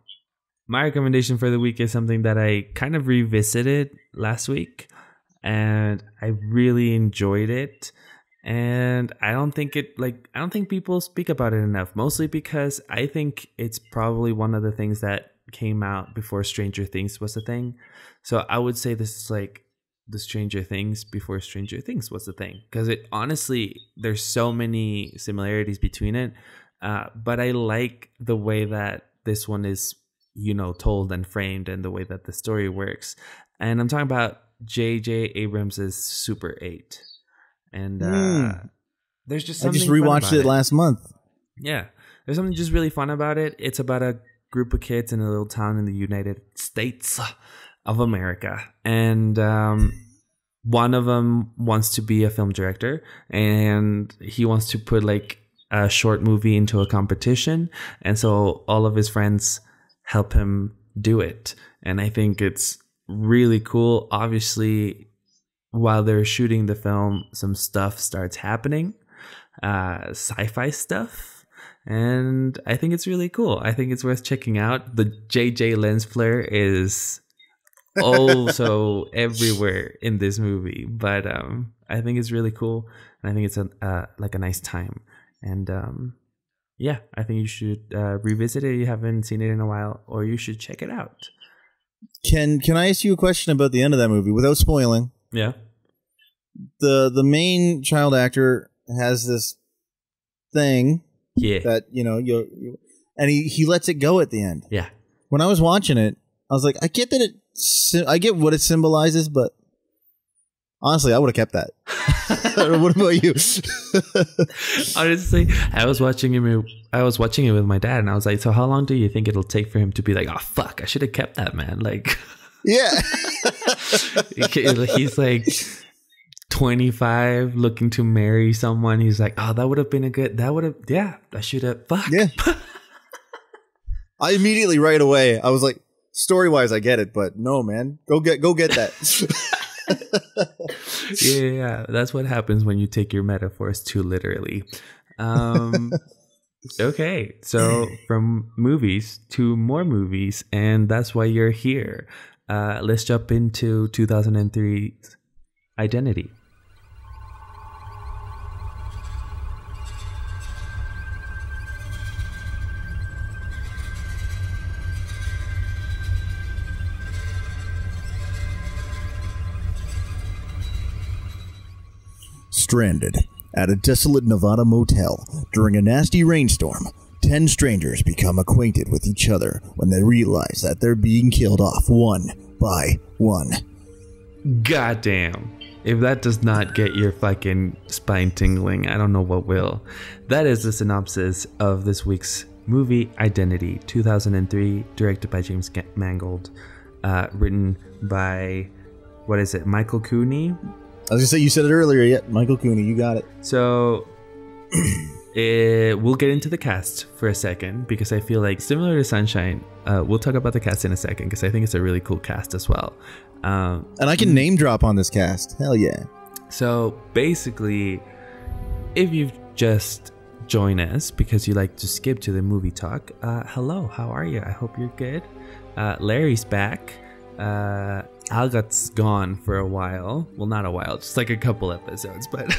B: My recommendation for the week is something that I kind of revisited last week, and I really enjoyed it. And I don't think people speak about it enough, mostly because I think it's probably one of the things that came out before Stranger Things was a thing. So I would say this is like the Stranger Things before Stranger Things was a thing, because it honestly, there's so many similarities between it. But I like the way that this one is, you know, told and framed, and the way that the story works. And I'm talking about J.J. Abrams' Super 8. And there's just something
A: I just rewatched it last month.
B: Yeah. There's something just really fun about it. It's about a group of kids in a little town in the United States of America. And one of them wants to be a film director, and he wants to put like a short movie into a competition. And so all of his friends help him do it. And I think it's really cool. Obviously, while they're shooting the film, some stuff starts happening, sci-fi stuff. And I think it's really cool. I think it's worth checking out. The JJ lens flare is also everywhere in this movie. But I think it's really cool. And I think it's like a nice time. And yeah, I think you should revisit it if you haven't seen it in a while, or you should check it out.
A: Can I ask you a question about the end of that movie without spoiling?
B: Yeah.
A: The main child actor has this thing that, you know, and he lets it go at the end.
B: Yeah.
A: When I was watching it, I was like, I get that I get what it symbolizes, but honestly, I would have kept that. What about you?
B: Honestly, I was watching it with my dad, and I was like, so how long do you think it'll take for him to be like, oh fuck, I should have kept that, man? Like,
A: yeah.
B: He's like 25, looking to marry someone. He's like, oh, that would have been I should have, fuck.
A: Yeah. I immediately, right away, I was like, story-wise, I get it, but no, man, go get that.
B: Yeah, that's what happens when you take your metaphors too literally. Okay, so from movies to more movies, and that's why you're here. Let's jump into 2003's Identity.
A: Stranded at a desolate Nevada motel during a nasty rainstorm, 10 strangers become acquainted with each other when they realize that they're being killed off one by one.
B: Goddamn. If that does not get your fucking spine tingling, I don't know what will. That is the synopsis of this week's movie, Identity, 2003, directed by James Mangold, written by, Michael Cooney?
A: I was going to say, you said it earlier. Yeah, Michael Cooney, you got it.
B: So, We'll get into the cast for a second because I feel like similar to Sunshine, we'll talk about the cast in a second because I think it's a really cool cast as well.
A: And I can name drop on this cast. Hell yeah. So
B: basically, if you've just joined us because you like to skip to the movie talk, hello, how are you? I hope you're good. Larry's back. Algat's gone for a while. Well, not a while, just like a couple episodes, but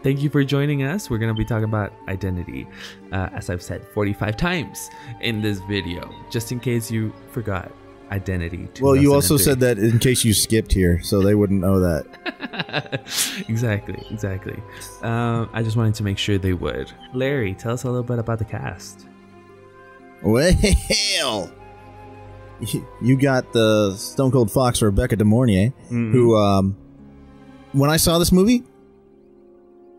B: thank you for joining us. We're going to be talking about identity, as I've said 45 times in this video, just in case you forgot. Identity.
A: Well, you also said that in case you skipped here, so they wouldn't know that.
B: Exactly. I just wanted to make sure they would. Larry, tell us a little bit about the cast.
A: Well, you got the Stone Cold Fox Rebecca De Mornay, who, when I saw this movie,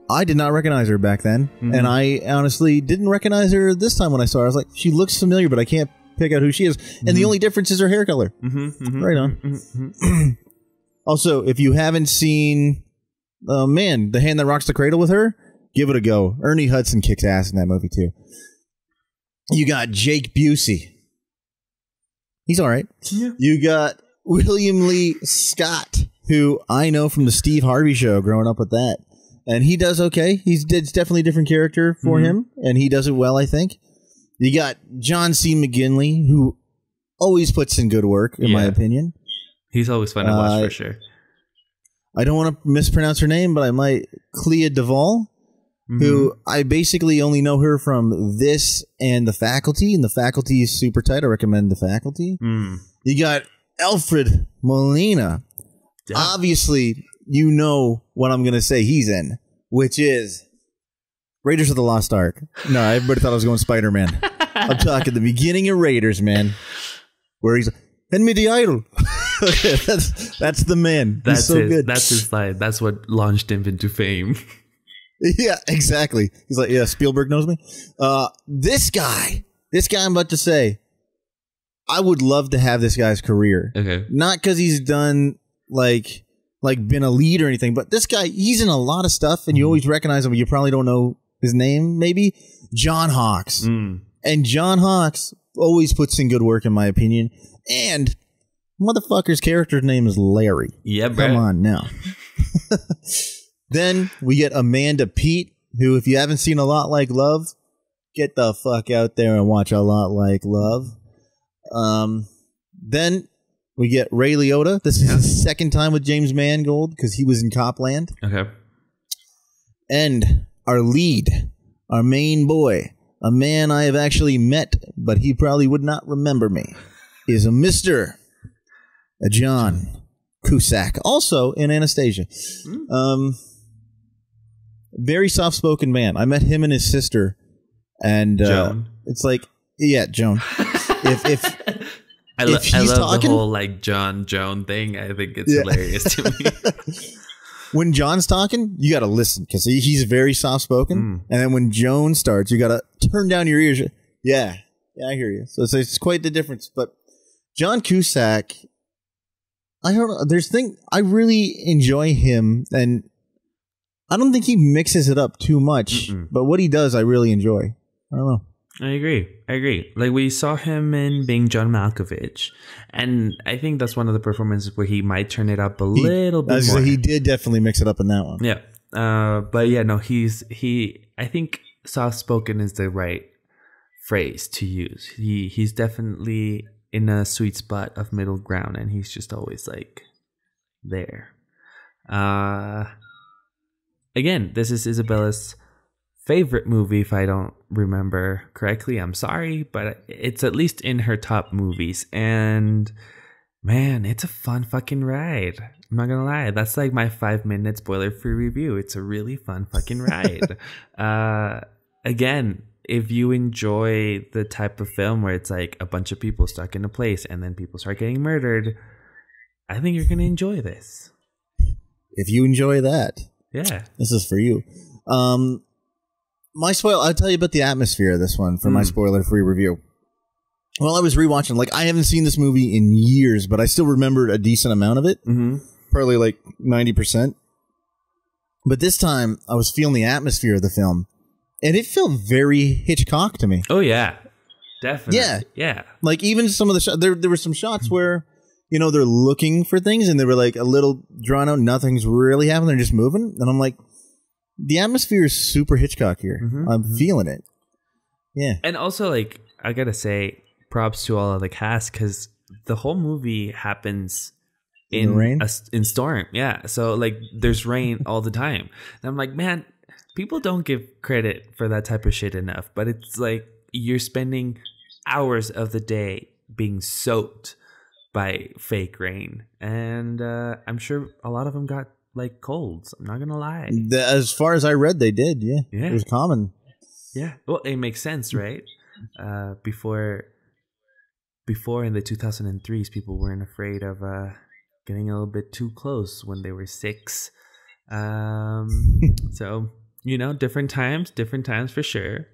A: I did not recognize her back then, and I honestly didn't recognize her this time when I saw her. I was like, she looks familiar, but I can't pick out who she is, and the only difference is her hair color. Right on. Also, if you haven't seen The Hand That Rocks the Cradle with her, give it a go. Ernie Hudson kicks ass in that movie too. You got Jake Busey. He's all right. Yeah. You got William Lee Scott, who I know from the Steve Harvey Show, growing up with that, and he does okay. It's definitely a different character for him, and he does it well, I think. You got John C. McGinley, who always puts in good work, in my opinion.
B: He's always fun to watch, for sure.
A: I don't want to mispronounce her name, but I might. Clea Duvall, who I basically only know her from this and The Faculty, and The Faculty is super tight. I recommend The Faculty. You got Alfred Molina. Yeah. Obviously, you know what I'm going to say he's in, which is Raiders of the Lost Ark. No, everybody thought I was going Spider-Man. I'm talking the beginning of Raiders, man, where he's hand me the idol. that's the man. He's so good. That's
B: his line. That's what launched him into fame.
A: Yeah, exactly. He's like, yeah, Spielberg knows me. This guy I'm about to say, I would love to have this guy's career. Okay, not because he's done like been a lead or anything, but this guy, he's in a lot of stuff, and you always recognize him, but you probably don't know his name, maybe. John Hawkes. And John Hawkes always puts in good work, in my opinion. And motherfucker's character's name is Larry.
B: Yeah, bro.
A: Come on now. Then we get Amanda Peet, who, if you haven't seen A Lot Like Love, get the fuck out there and watch A Lot Like Love. Then we get Ray Liotta. This is his second time with James Mangold because he was in Copland. Okay. And our lead, our main boy, a man I have actually met, but he probably would not remember me, is a Mr. John Cusack, also in Anastasia. Very soft-spoken man. I met him and his sister, and it's like, yeah, Joan. If
B: I love the whole like John Joan thing. I think it's hilarious to me.
A: When John's talking, you got to listen because he's very soft-spoken. And then when Joan starts, you got to turn down your ears. Yeah, I hear you. So it's quite the difference. But John Cusack, I don't know. I really enjoy him, and I don't think he mixes it up too much. But what he does, I really enjoy. I don't know.
B: I agree. Like, we saw him in Being John Malkovich, and I think that's one of the performances where he might turn it up a little bit more.
A: He did definitely mix it up in that one.
B: Yeah. But yeah, no, I think soft-spoken is the right phrase to use. He's definitely in a sweet spot of middle ground, and he's just always like there. Again, this is Isabella's favorite movie, if I don't remember correctly. I'm sorry, but it's at least in her top movies. And man, it's a fun fucking ride. I'm not gonna lie. That's like my 5-minute spoiler-free review. It's a really fun fucking ride. Again, if you enjoy the type of film where it's like a bunch of people stuck in a place and then people start getting murdered, I think you're gonna enjoy this.
A: If you enjoy that,
B: yeah,
A: this is for you. I'll tell you about the atmosphere of this one for my spoiler-free review. Well, I was rewatching, like, I haven't seen this movie in years, but I still remembered a decent amount of it. Probably like 90%. But this time, I was feeling the atmosphere of the film, and it felt very Hitchcock to me.
B: Oh, yeah. Definitely. Yeah.
A: Like, even some of the shots, there were some shots where, you know, they're looking for things, and they were like a little drawn out, nothing's really happening, they're just moving. And I'm like, the atmosphere is super Hitchcock here. I'm feeling it. Yeah.
B: And also, like, I gotta say, props to all of the cast, because the whole movie happens in
A: rain?
B: In storm. Yeah. So like there's rain all the time. And I'm like, man, people don't give credit for that type of shit enough. But it's like you're spending hours of the day being soaked by fake rain. And I'm sure a lot of them got like colds. I'm not going to lie.
A: As far as I read, they did. Yeah. It was common.
B: Yeah. Well, it makes sense, right? Before in the 2003s, people weren't afraid of getting a little bit too close when they were 6. So, you know, different times for sure.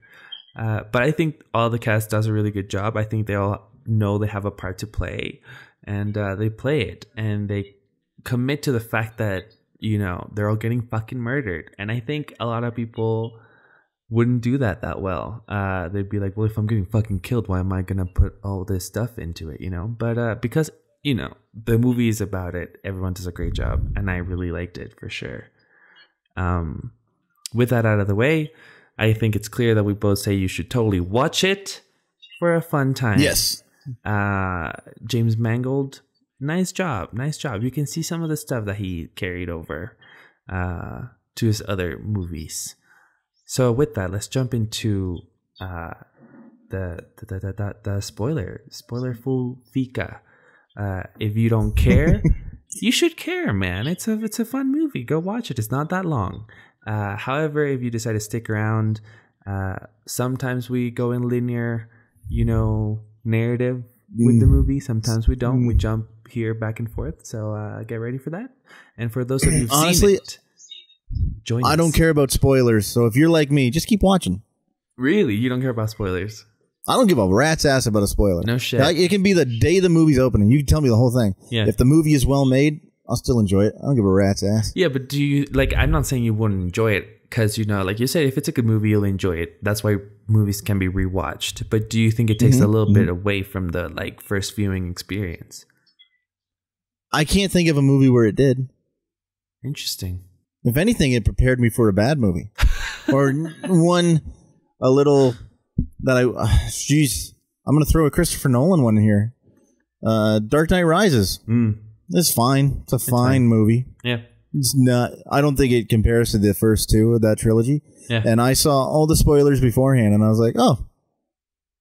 B: But I think all the cast does a really good job. I think they all know they have a part to play, and they play it, and they commit to the fact that, you know, they're all getting fucking murdered. And I think a lot of people wouldn't do that well. They'd be like, well, if I'm getting fucking killed, why am I going to put all this stuff into it, you know? But because, you know, the movie is about it, everyone does a great job, and I really liked it for sure. With that out of the way, I think it's clear that we both say you should totally watch it for a fun time.
A: Yes.
B: James Mangold, nice job. You can see some of the stuff that he carried over to his other movies. So with that, let's jump into the spoiler full Fika. If you don't care, you should care, man. It's a fun movie. Go watch it. It's not that long. However, if you decide to stick around, sometimes we go in linear, you know, narrative with the movie. Sometimes we don't. We jump here back and forth. So get ready for that. And for those of you who've seen it, join us.
A: I don't care about spoilers. So if you're like me, just keep watching.
B: Really? You don't care about spoilers?
A: I don't give a rat's ass about a spoiler.
B: No shit.
A: It can be the day the movie's opening. You can tell me the whole thing.
B: Yeah.
A: If the movie is well made, I'll still enjoy it. I don't give a rat's ass.
B: Yeah, but do you, like, I'm not saying you wouldn't enjoy it, because, you know, like you said, if it's a good movie, you'll enjoy it. That's why movies can be rewatched. But do you think it takes a little bit away from the, like, first viewing experience?
A: I can't think of a movie where it did.
B: Interesting.
A: If anything, it prepared me for a bad movie. Or one a little that jeez, I'm going to throw a Christopher Nolan one in here. Dark Knight Rises. It's fine. It's a fine movie.
B: Yeah.
A: It's not. I don't think it compares to the first two of that trilogy.
B: Yeah.
A: And I saw all the spoilers beforehand, and I was like, oh,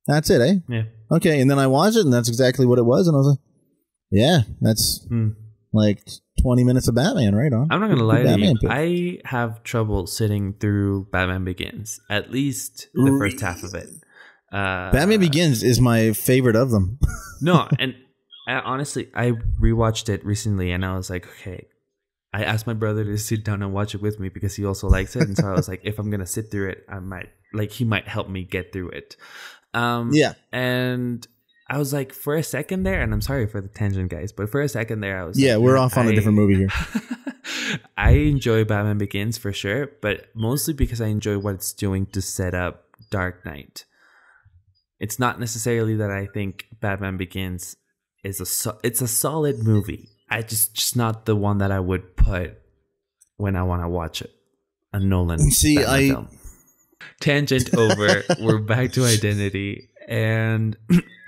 A: that's it, eh?
B: Yeah.
A: Okay. And then I watched it, and that's exactly what it was. And I was like, yeah, that's like 20 minutes of Batman, right on.
B: I'm not going to lie to you. I have trouble sitting through Batman Begins, at least the first half of it.
A: Batman Begins is my favorite of them.
B: No, and honestly, I rewatched it recently, and I was like, okay. I asked my brother to sit down and watch it with me because he also likes it, and so I was like, if I'm gonna sit through it, I might, like, he might help me get through it. Yeah. And I was like, for a second there, and I'm sorry for the tangent, guys, but for a second there, I was like,
A: we're off on a different movie here.
B: I enjoy Batman Begins for sure, but mostly because I enjoy what it's doing to set up Dark Knight. It's not necessarily that I think Batman Begins is it's a solid movie. I just not the one that I would put when I want to watch it. A Nolan film. Tangent over. We're back to Identity. And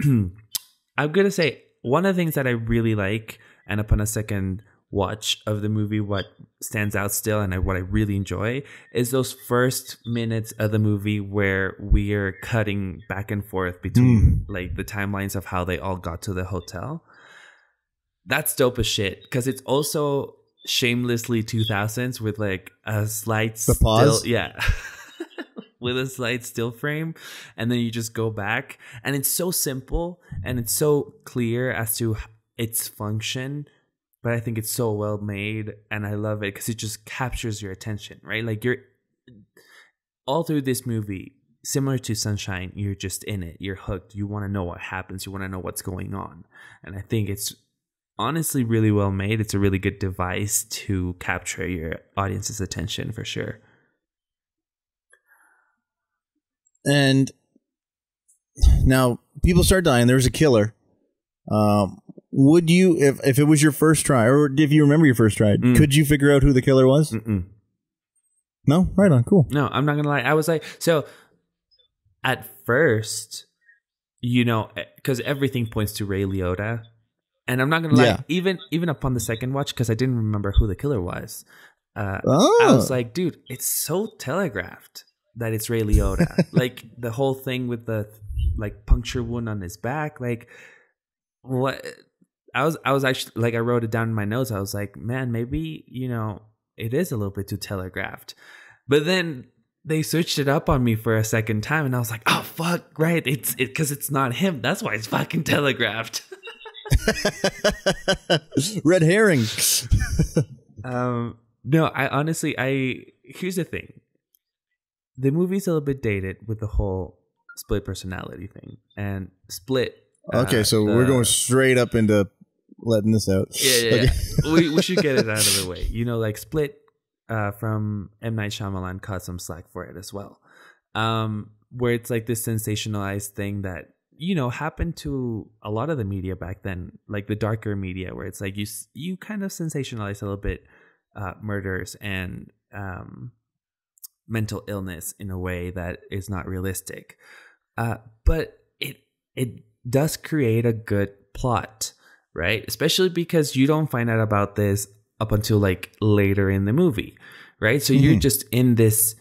B: I'm going to say one of the things that I really like, and upon a second watch of the movie, what stands out still and what I really enjoy is those first minutes of the movie where we are cutting back and forth between like the timelines of how they all got to the hotel. That's dope as shit, because it's also shamelessly 2000s with like a slight
A: pause?
B: with a slight still frame, and then you just go back, and it's so simple and it's so clear as to its function, but I think it's so well made, and I love it because it just captures your attention, right? Like, you're all through this movie, similar to Sunshine, you're just in it, you're hooked, you want to know what happens, you want to know what's going on, and I think it's honestly really well made. It's a really good device to capture your audience's attention for sure.
A: And now people start dying. There's a killer. Would you, if it was your first try, or if you remember your first try, could you figure out who the killer was? No? Right on. Cool.
B: No, I'm not going to lie. I was like, so at first, you know, because everything points to Ray Liotta. And I'm not going to lie, even upon the second watch, because I didn't remember who the killer was. I was like, dude, it's so telegraphed that it's Ray Liotta. Like the whole thing with the like puncture wound on his back. Like what I was actually like, I wrote it down in my notes. I was like, man, maybe, you know, it is a little bit too telegraphed. But then they switched it up on me for a second time, and I was like, oh fuck, right. It's because it's not him. That's why it's fucking telegraphed.
A: Red herring.
B: No, I honestly, here's the thing. The movie's a little bit dated with the whole split personality thing, and Split.
A: Okay, so we're going straight up into letting this out.
B: Yeah. We should get it out of the way. You know, like Split from M. Night Shyamalan caught some slack for it as well. Where it's like this sensationalized thing that, you know, happened to a lot of the media back then, like the darker media, where it's like you kind of sensationalize a little bit murders and mental illness in a way that is not realistic. But it does create a good plot, right? Especially because you don't find out about this up until like later in the movie, right? So you're just in this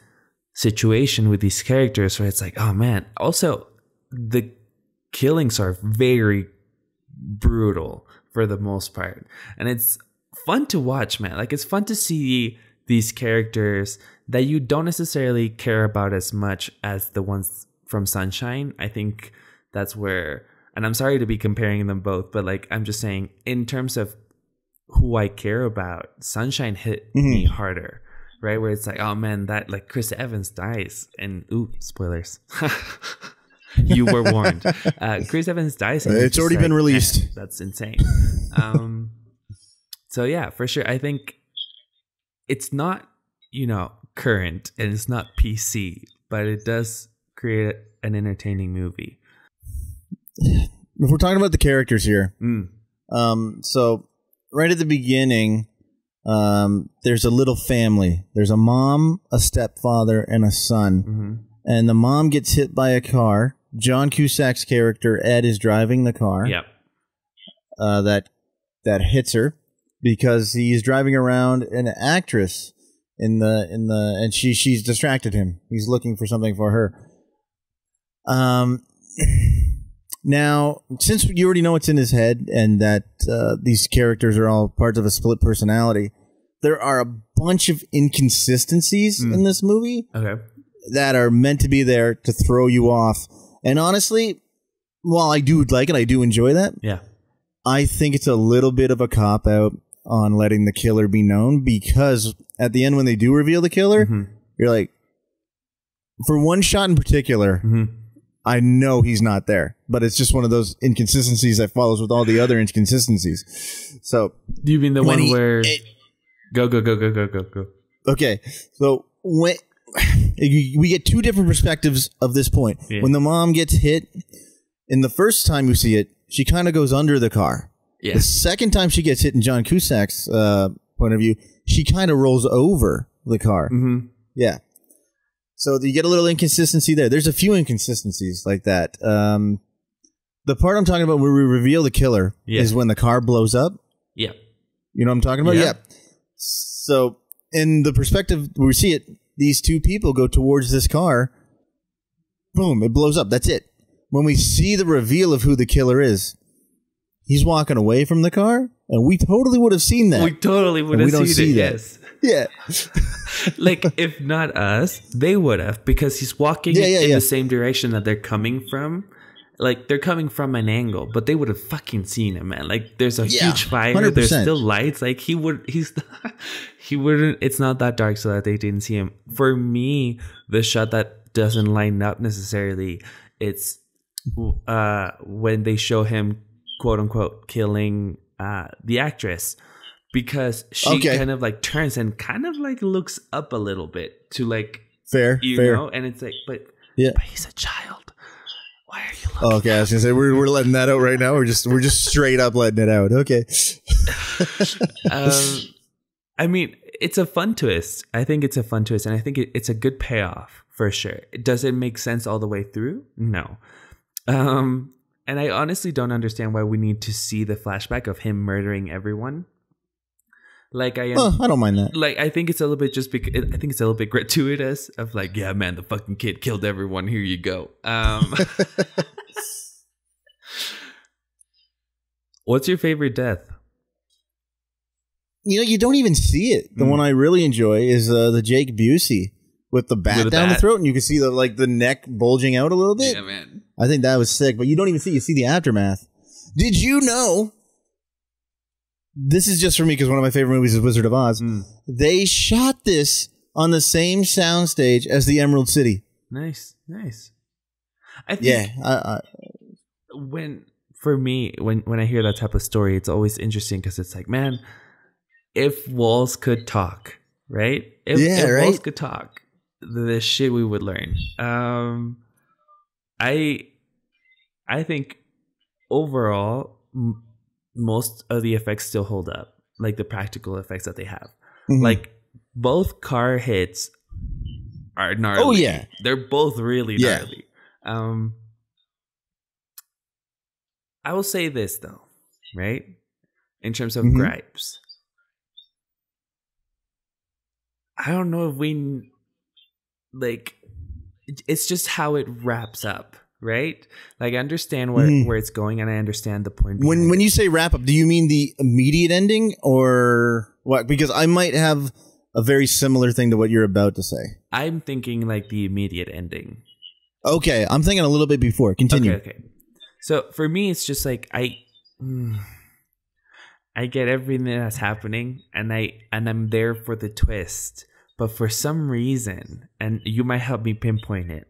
B: situation with these characters where it's like, oh man. Also, the killings are very brutal for the most part, and it's fun to watch, man. Like, it's fun to see these characters that you don't necessarily care about as much as the ones from Sunshine. I think that's where, and I'm sorry to be comparing them both, but like, I'm just saying in terms of who I care about, Sunshine hit me harder, right? Where it's like, oh man, that like Chris Evans dies, and ooh, spoilers. You were warned. Chris Evans dies. And
A: it's already been released.
B: That's insane. So yeah, for sure. I think it's not, you know, current and it's not PC, but it does create an entertaining movie.
A: If we're talking about the characters here, so right at the beginning, there's a little family. There's a mom, a stepfather, and a son. And the mom gets hit by a car. John Cusack's character Ed is driving the car.
B: Yep.
A: That hits her because he's driving around an actress and she's distracted him. He's looking for something for her. Now, since you already know what's in his head and that these characters are all parts of a split personality, there are a bunch of inconsistencies in this movie. Okay. That are meant to be there to throw you off. And honestly, while I do like it, I do enjoy that. Yeah. I think it's a little bit of a cop-out on letting the killer be known, because at the end when they do reveal the killer, you're like, for one shot in particular, I know he's not there. But it's just one of those inconsistencies that follows with all the other inconsistencies. So,
B: do you mean the one where... Go.
A: Okay. So, when... we get two different perspectives of this point. Yeah. When the mom gets hit, in the first time you see it, she kind of goes under the car. Yeah. The second time she gets hit in John Cusack's point of view, she kind of rolls over the car. Yeah. So you get a little inconsistency there. There's a few inconsistencies like that. The part I'm talking about where we reveal the killer is when the car blows up. Yeah. You know what I'm talking about? Yeah. So in the perspective where we see it, these two people go towards this car. Boom, it blows up. That's it. When we see the reveal of who the killer is, he's walking away from the car, and we totally would have seen that.
B: We totally would have seen it, yes.
A: Yeah.
B: Like, if not us, they would have, because he's walking in the same direction that they're coming from. Like, they're coming from an angle, but they would have fucking seen him, man. Like, there's a huge fire. 100%. There's still lights. Like, he wouldn't, it's not that dark so that they didn't see him. For me, the shot that doesn't line up necessarily, it's when they show him, quote unquote, killing the actress, because she kind of like turns and kind of like looks up a little bit to like
A: fair,
B: and it's like, but he's a child. Why are you looking?
A: Okay, I was gonna say we're letting that out right now. We're just straight up letting it out. Okay.
B: I mean, it's a fun twist. I think it's a fun twist, and I think it's a good payoff for sure. Does it make sense all the way through? No. And I honestly don't understand why we need to see the flashback of him murdering everyone. Like I
A: don't mind that.
B: Like I think it's a little bit I think it's a little bit gratuitous of like, yeah, man, the fucking kid killed everyone. Here you go. What's your favorite death?
A: You know, you don't even see it. The one I really enjoy is the Jake Busey with the bat down the throat, and you can see the neck bulging out a little bit.
B: Yeah, man.
A: I think that was sick, but you don't even see. You see the aftermath. Did you know? This is just for me because one of my favorite movies is Wizard of Oz. They shot this on the same soundstage as the Emerald City.
B: Nice. I think when I hear that type of story, it's always interesting because it's like, man, if walls could talk, right? If walls could talk, the shit we would learn. I think overall, most of the effects still hold up, like the practical effects that they have. Like both car hits are gnarly.
A: Oh yeah,
B: they're both really gnarly. I will say this though, right? In terms of gripes, I don't know if we like. It's just how it wraps up. Right? Like I understand where it's going, and I understand the point.
A: When you say wrap up, do you mean the immediate ending or what? Because I might have a very similar thing to what you're about to say.
B: I'm thinking like the immediate ending.
A: Okay, I'm thinking a little bit before. Continue.
B: Okay. So for me, it's just like I get everything that's happening, and I'm there for the twist. But for some reason, and you might help me pinpoint it,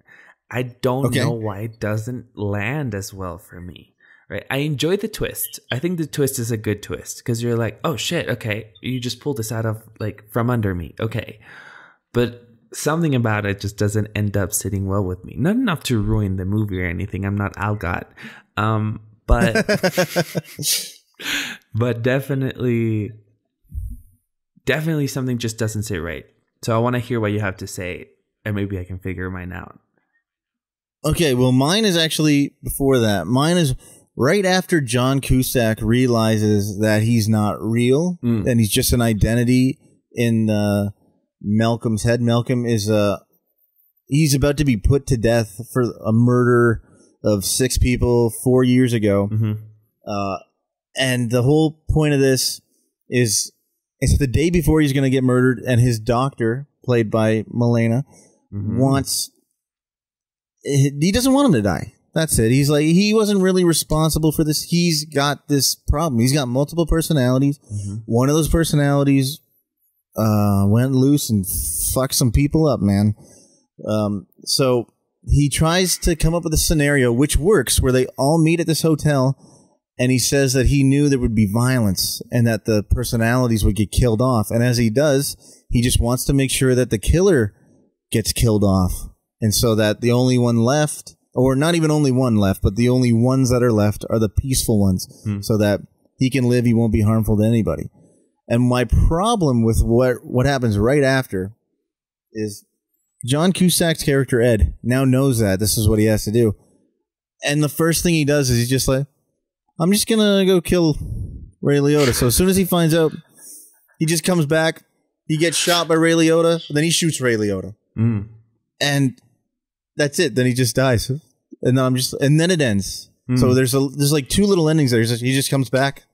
B: I don't know why it doesn't land as well for me. Right? I enjoy the twist. I think the twist is a good twist because you're like, oh shit, okay, you just pulled this out of like from under me, okay. But something about it just doesn't end up sitting well with me. Not enough to ruin the movie or anything. I'm not Algot, but definitely something just doesn't sit right. So I want to hear what you have to say, and maybe I can figure mine out.
A: Okay, well, mine is actually before that. Mine is right after John Cusack realizes that he's not real and he's just an identity in Malcolm's head. Malcolm is he's about to be put to death for a murder of 6 people 4 years ago. And the whole point of this is it's the day before he's going to get murdered, and his doctor, played by Milena, he doesn't want him to die. That's it. He's like, he wasn't really responsible for this. He's got this problem. He's got multiple personalities. One of those personalities went loose and fucked some people up, man. So he tries to come up with a scenario which works, where they all meet at this hotel, and he says that he knew there would be violence and that the personalities would get killed off. And as he does, he just wants to make sure that the killer gets killed off. And so that the only one left, or not even only one left, but the only ones that are left are the peaceful ones, so that he can live, he won't be harmful to anybody. And my problem with what happens right after is John Cusack's character, Ed, now knows that this is what he has to do. And the first thing he does is he's just like, I'm just going to go kill Ray Liotta. So as soon as he finds out, he just comes back, he gets shot by Ray Liotta, then he shoots Ray Liotta. And that's it. Then he just dies, and then it ends. So there's like 2 little endings there. He just comes back,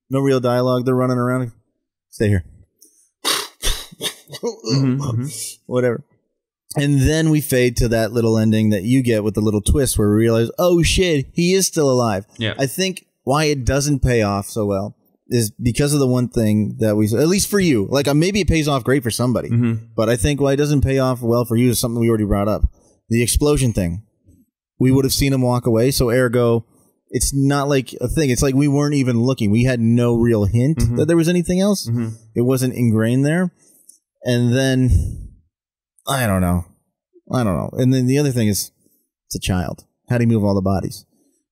A: no real dialogue. They're running around. Stay here, whatever. And then we fade to that little ending that you get with the little twist where we realize, oh shit, he is still alive. Yeah. I think why it doesn't pay off so well is because of the one thing that at least for you, like maybe it pays off great for somebody, but I think why it doesn't pay off well for you is something we already brought up. The explosion thing. We would have seen him walk away, so ergo, it's not like a thing. It's like we weren't even looking. We had no real hint that there was anything else. It wasn't ingrained there. And then, I don't know. And then the other thing is, it's a child. How do you move all the bodies?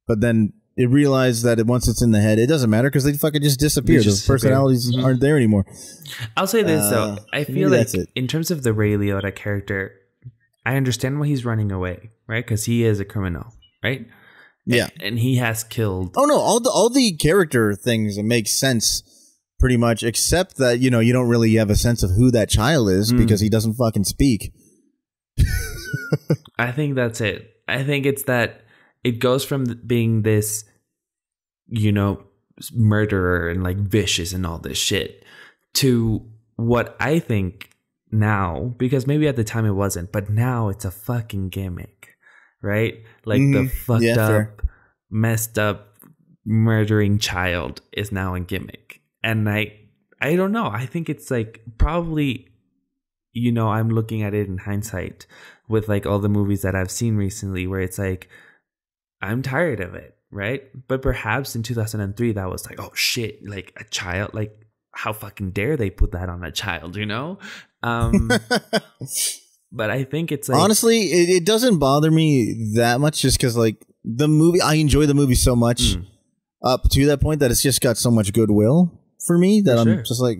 A: But then it realized that once it's in the head, it doesn't matter because they fucking just disappear. Those personalities aren't there anymore.
B: I'll say this, though. I feel like in terms of the Ray Liotta character, I understand why he's running away, right? Because he is a criminal, right?
A: Yeah.
B: And he has killed.
A: Oh, no. All the character things make sense pretty much, except that, you don't really have a sense of who that child is because he doesn't fucking speak.
B: I think that's it. I think it's that it goes from being this, murderer and like vicious and all this shit to what I think now, because maybe at the time it wasn't, but now it's a fucking gimmick, right? Like the fucked up, messed up, murdering child is now a gimmick. And I don't know. I think it's like probably, I'm looking at it in hindsight with like all the movies that I've seen recently where it's like, I'm tired of it, right? But perhaps in 2003, that was like, oh shit, like a child, like how fucking dare they put that on a child, But I think it's like,
A: honestly, it doesn't bother me that much just because like the movie, I enjoy the movie so much up to that point that it's just got so much goodwill for me that I'm just like,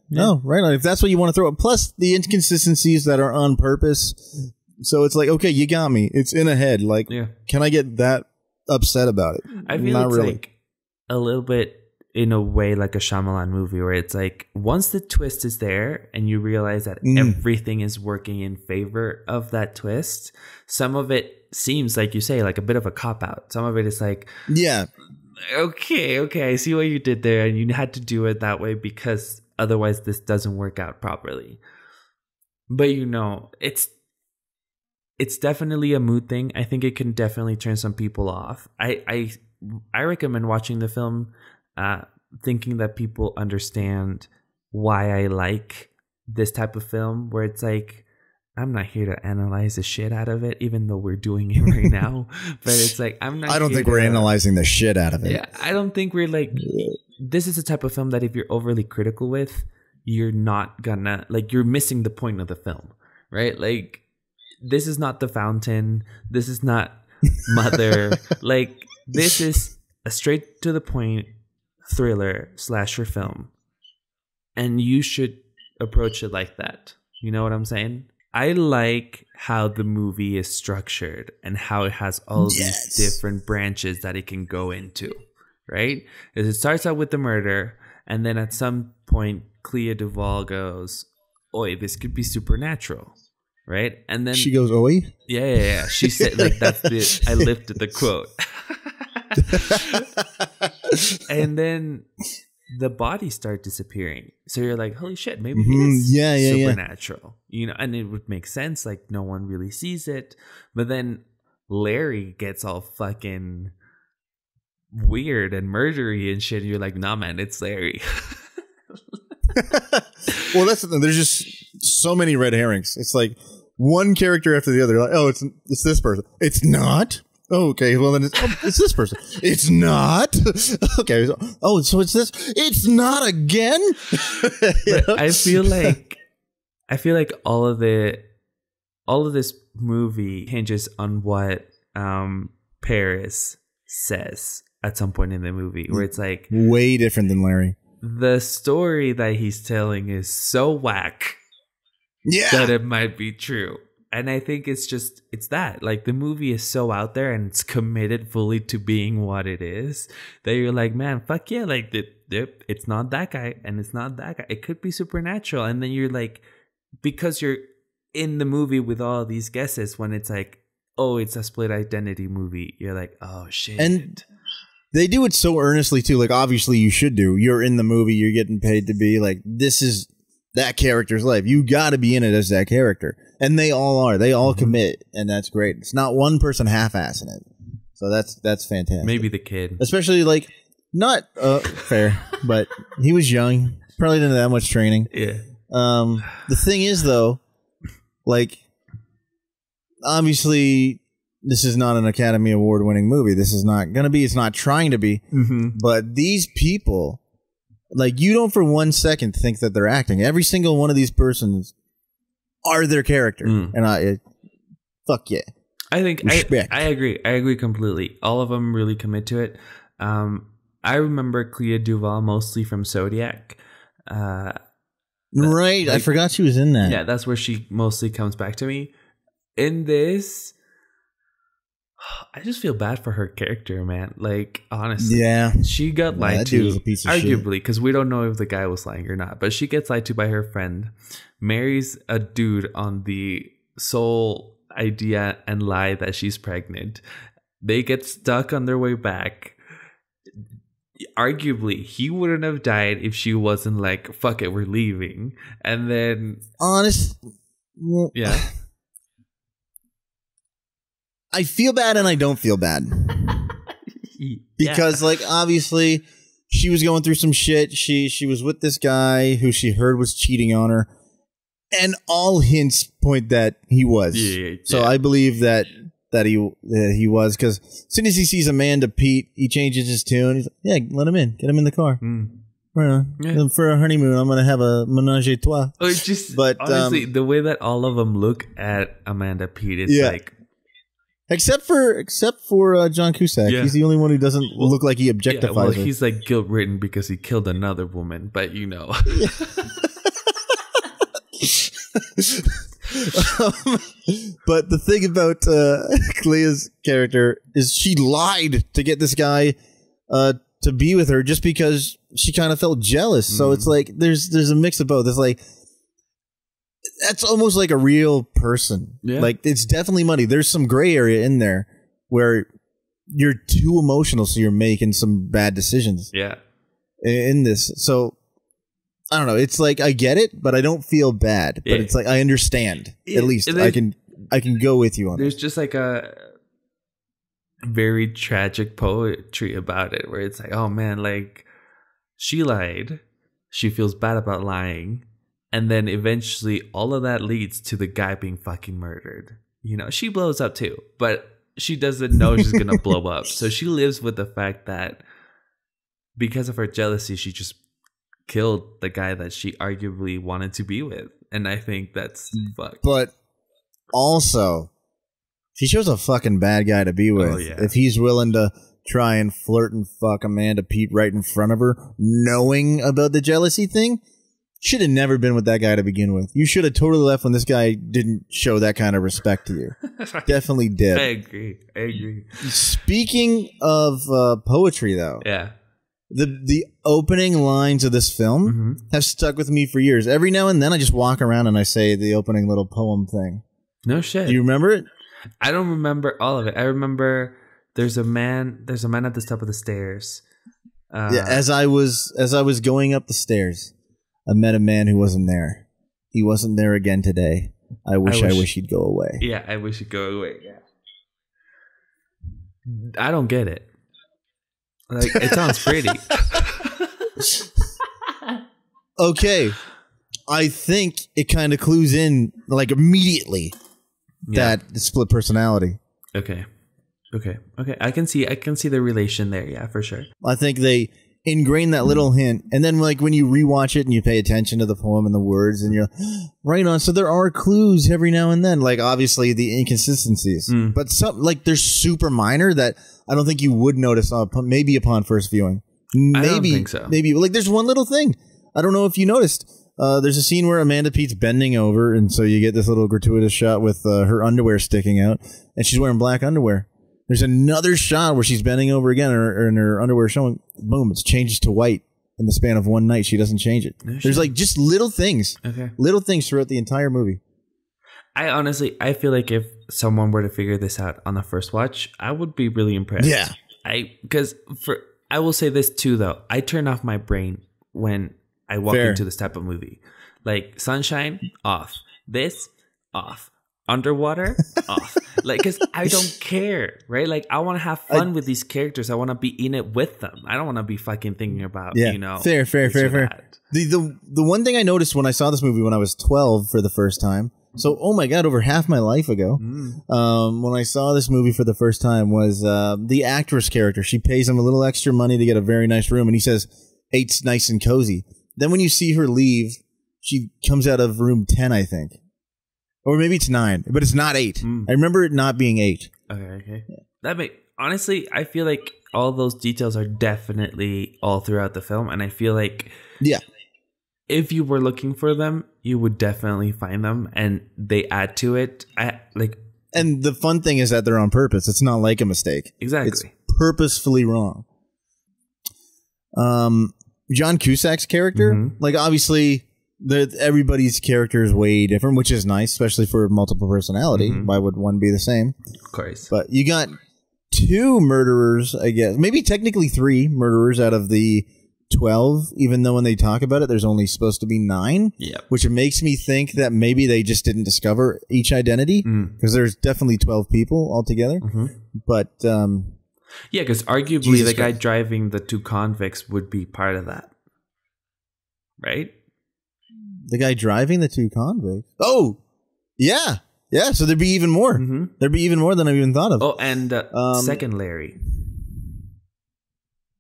A: no, right on. If that's what you want to throw, plus the inconsistencies that are on purpose. So it's like, okay, you got me. It's in a head. Like, can I get that upset about it?
B: I feel not it's really. Like a little bit in a way like a Shyamalan movie where it's like once the twist is there and you realize that everything is working in favor of that twist, some of it seems like you say like a bit of a cop out. Some of it is like, okay, I see what you did there and you had to do it that way because otherwise this doesn't work out properly. But it's definitely a mood thing. I think it can definitely turn some people off. I recommend watching the film thinking that people understand why I like this type of film where it's like, I'm not here to analyze the shit out of it, even though we're doing it right now. But it's like, I don't think
A: we're analyzing the shit out of it.
B: Yeah, I don't think we're like, this is a type of film that if you're overly critical with, you're not gonna, like, you're missing the point of the film, right? Like, this is not The Fountain. This is not Mother. Like, this is a straight to the point thriller slasher film. And you should approach it like that. You know what I'm saying? I like how the movie is structured and how it has all these different branches that it can go into, right? Because it starts out with the murder, and then at some point, Clea Duvall goes, "Oi, this could be supernatural." Right? And then
A: she goes, "Oi?"
B: Yeah. She said, like, that's the, I lifted the quote. And then the bodies start disappearing. So you're like, holy shit, maybe it is supernatural. And it would make sense. Like, no one really sees it. But then Larry gets all fucking weird and murdery and shit. And you're like, nah, man, it's Larry.
A: Well, that's the thing. There's just so many red herrings. It's like one character after the other. Like, oh, it's this person. It's not. Oh, okay, well then it's this person. It's not. Okay. Oh, so it's this. It's not again.
B: I feel like all of this movie hinges on what Paris says at some point in the movie, where it's like
A: way different than Larry.
B: The story that he's telling is so whack that it might be true. And I think it's that. Like, the movie is so out there and it's committed fully to being what it is that you're like, man, fuck yeah. Like, it's not that guy and it's not that guy. It could be supernatural. And then you're like, because you're in the movie with all these guesses, when it's like, oh, it's a split identity movie, you're like, oh, shit.
A: And they do it so earnestly, too. Like, obviously, you should do. You're in the movie. You're getting paid to be like, this is that character's life. You got to be in it as that character. And they all are. They all commit. And that's great. It's not one person half-assing it. So that's fantastic.
B: Maybe the kid.
A: Especially, like, not fair, but he was young. Probably didn't have that much training.
B: Yeah.
A: The thing is, though, like, obviously, this is not an Academy Award winning movie. This is not going to be. It's not trying to be.
B: Mm-hmm.
A: But these people, like, you don't for 1 second think that they're acting. Every single one of these persons are their character. And fuck yeah.
B: I think I agree. I agree completely. All of them really commit to it. I remember Clea Duvall mostly from Zodiac.
A: Right. I forgot she was in that.
B: Yeah, that's where she mostly comes back to me. In this, I just feel bad for her character, man. Like, honestly.
A: Yeah.
B: She got lied
A: that
B: to,
A: dude was a piece of
B: arguably, because we don't know if the guy was lying or not. But she gets lied to by her friend, marries a dude on the sole idea and lie that she's pregnant. They get stuck on their way back. Arguably, he wouldn't have died if she wasn't like, fuck it, we're leaving. And then...
A: Yeah. I feel bad and I don't feel bad. Because, like, obviously, she was going through some shit. She was with this guy who she heard was cheating on her. And all hints point that he was. Yeah. So I believe that he was, because as soon as he sees Amanda Pete, he changes his tune. He's like, yeah, let him in. Get him in the car. For a honeymoon, I'm going to have a menage a trois.
B: But honestly, the way that all of them look at Amanda Pete is like...
A: Except for John Cusack. He's the only one who doesn't look like he objectifies her.
B: He's like guilt-ridden because he killed another woman, but you know...
A: But the thing about Clea's character is she lied to get this guy to be with her just because she kind of felt jealous. So it's like there's a mix of both. It's like that's almost like a real person. Yeah. Like, it's definitely money. There's some gray area in there where you're too emotional, so you're making some bad decisions.
B: Yeah.
A: In this, so. I don't know. It's like I get it, but I don't feel bad. But it's like I understand. At least I can go with you on it.
B: There's just like a very tragic poetry about it, where it's like, oh man, like she lied, she feels bad about lying, and then eventually all of that leads to the guy being fucking murdered. You know, she blows up too, but she doesn't know she's gonna blow up. So she lives with the fact that because of her jealousy, she just killed the guy that she arguably wanted to be with. And I think that's fucked.
A: But also, she chose a fucking bad guy to be with. Oh, yeah. If he's willing to try and flirt and fuck Amanda Pete right in front of her, knowing about the jealousy thing, should have never been with that guy to begin with. You should have totally left when this guy didn't show that kind of respect to you. Definitely did.
B: I agree.
A: Speaking of poetry, though.
B: Yeah.
A: The opening lines of this film have stuck with me for years. Every now and then I just walk around and I say the opening little poem thing.
B: No shit.
A: Do you remember it?
B: I don't remember all of it. I remember there's a man at the top of the stairs.
A: As I was going up the stairs, I met a man who wasn't there. He wasn't there again today. I wish he'd go away.
B: Yeah, I wish he'd go away. Yeah. I don't get it. Like, it sounds pretty.
A: Okay. I think it kind of clues in, like, immediately that split personality.
B: Okay. I can see the relation there. Yeah, for sure.
A: I think they ingrain that little hint. And then, like, when you rewatch it and you pay attention to the poem and the words and you're right on. So there are clues every now and then, like, obviously the inconsistencies, but some, like, they're super minor that I don't think you would notice maybe upon first viewing. Maybe, I don't think so. Maybe, like, there's one little thing. I don't know if you noticed. There's a scene where Amanda Pete's bending over, and so you get this little gratuitous shot with her underwear sticking out, and she's wearing black underwear. There's another shot where she's bending over again, and her underwear showing. Boom! It changes to white in the span of one night. She doesn't change it. No, there's like just little things, little things throughout the entire movie.
B: I feel like if someone were to figure this out on the first watch, I would be really impressed.
A: Yeah,
B: I will say this too, though. I turn off my brain when I walk into this type of movie. Like Sunshine, off. This, off. Underwater, off. Like, because I don't care, right? Like, I want to have fun with these characters. I want to be in it with them. I don't want to be fucking thinking about, fair.
A: The one thing I noticed when I saw this movie when I was 12 for the first time, So, oh my God, over half my life ago, when I saw this movie for the first time was the actress character. She pays him a little extra money to get a very nice room, and he says, 8's nice and cozy. Then when you see her leave, she comes out of room 10, I think. Or maybe it's 9, but it's not 8. I remember it not being 8.
B: Okay. Yeah. Honestly, I feel like all those details are definitely all throughout the film, and I feel like if you were looking for them, you would definitely find them, and they add to it.
A: And the fun thing is that they're on purpose. It's not like a mistake.
B: Exactly.
A: It's purposefully wrong. John Cusack's character, like obviously everybody's character is way different, which is nice, especially for multiple personality. Why would one be the same?
B: Of course.
A: But you got 2 murderers, I guess. Maybe technically 3 murderers out of the 12, even though when they talk about it, there's only supposed to be 9.
B: Yeah.
A: Which makes me think that maybe they just didn't discover each identity, because there's definitely 12 people altogether. But
B: yeah, because arguably the guy driving the 2 convicts would be part of that, right?
A: The guy driving the 2 convicts. Oh, yeah. Yeah, so there'd be even more. There'd be even more than I've even thought of.
B: Oh, and second Larry.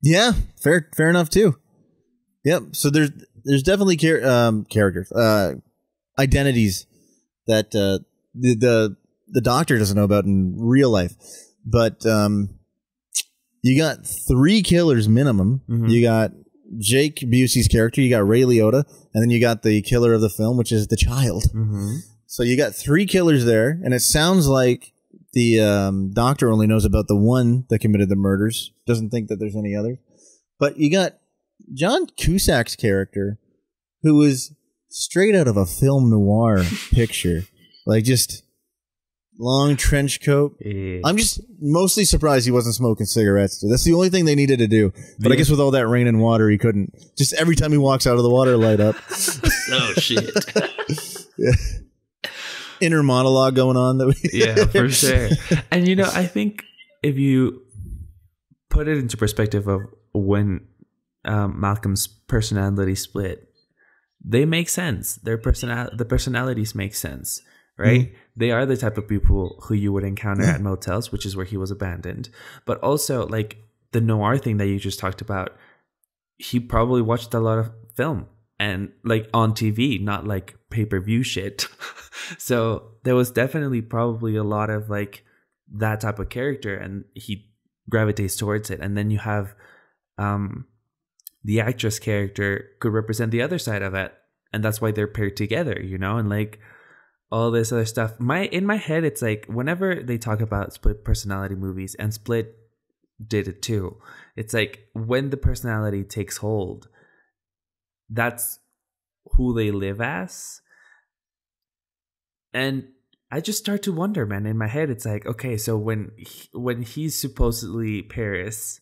A: Yeah, fair enough too. Yep. So there's definitely characters, identities that the doctor doesn't know about in real life. But you got 3 killers minimum. You got Jake Busey's character, you got Ray Liotta, and then you got the killer of the film, which is the child. So you got 3 killers there, and it sounds like the doctor only knows about the one that committed the murders, doesn't think that there's any others. But you got John Cusack's character, who was straight out of a film noir picture, like just long trench coat. I'm just mostly surprised he wasn't smoking cigarettes. That's the only thing they needed to do. But I guess with all that rain and water, he couldn't. Just every time he walks out of the water, light up.
B: Oh, shit.
A: Inner monologue going on.
B: Yeah, for sure. And, I think if you put it into perspective of when Malcolm's personality split, they make sense. The personalities make sense. Right? They are the type of people who you would encounter at motels, which is where he was abandoned. But also, like, the noir thing that you just talked about, he probably watched a lot of film and, like, on TV, not, like, pay-per-view shit. So there was definitely probably a lot of, like, that type of character, and he gravitates towards it. And then you have the actress character could represent the other side of it, and that's why they're paired together, and, like, all this other stuff. In my head, it's like whenever they talk about split personality movies, and Split did it too, it's like when the personality takes hold, that's who they live as. And I just start to wonder, man, in my head, it's like, okay, so when he's supposedly Paris,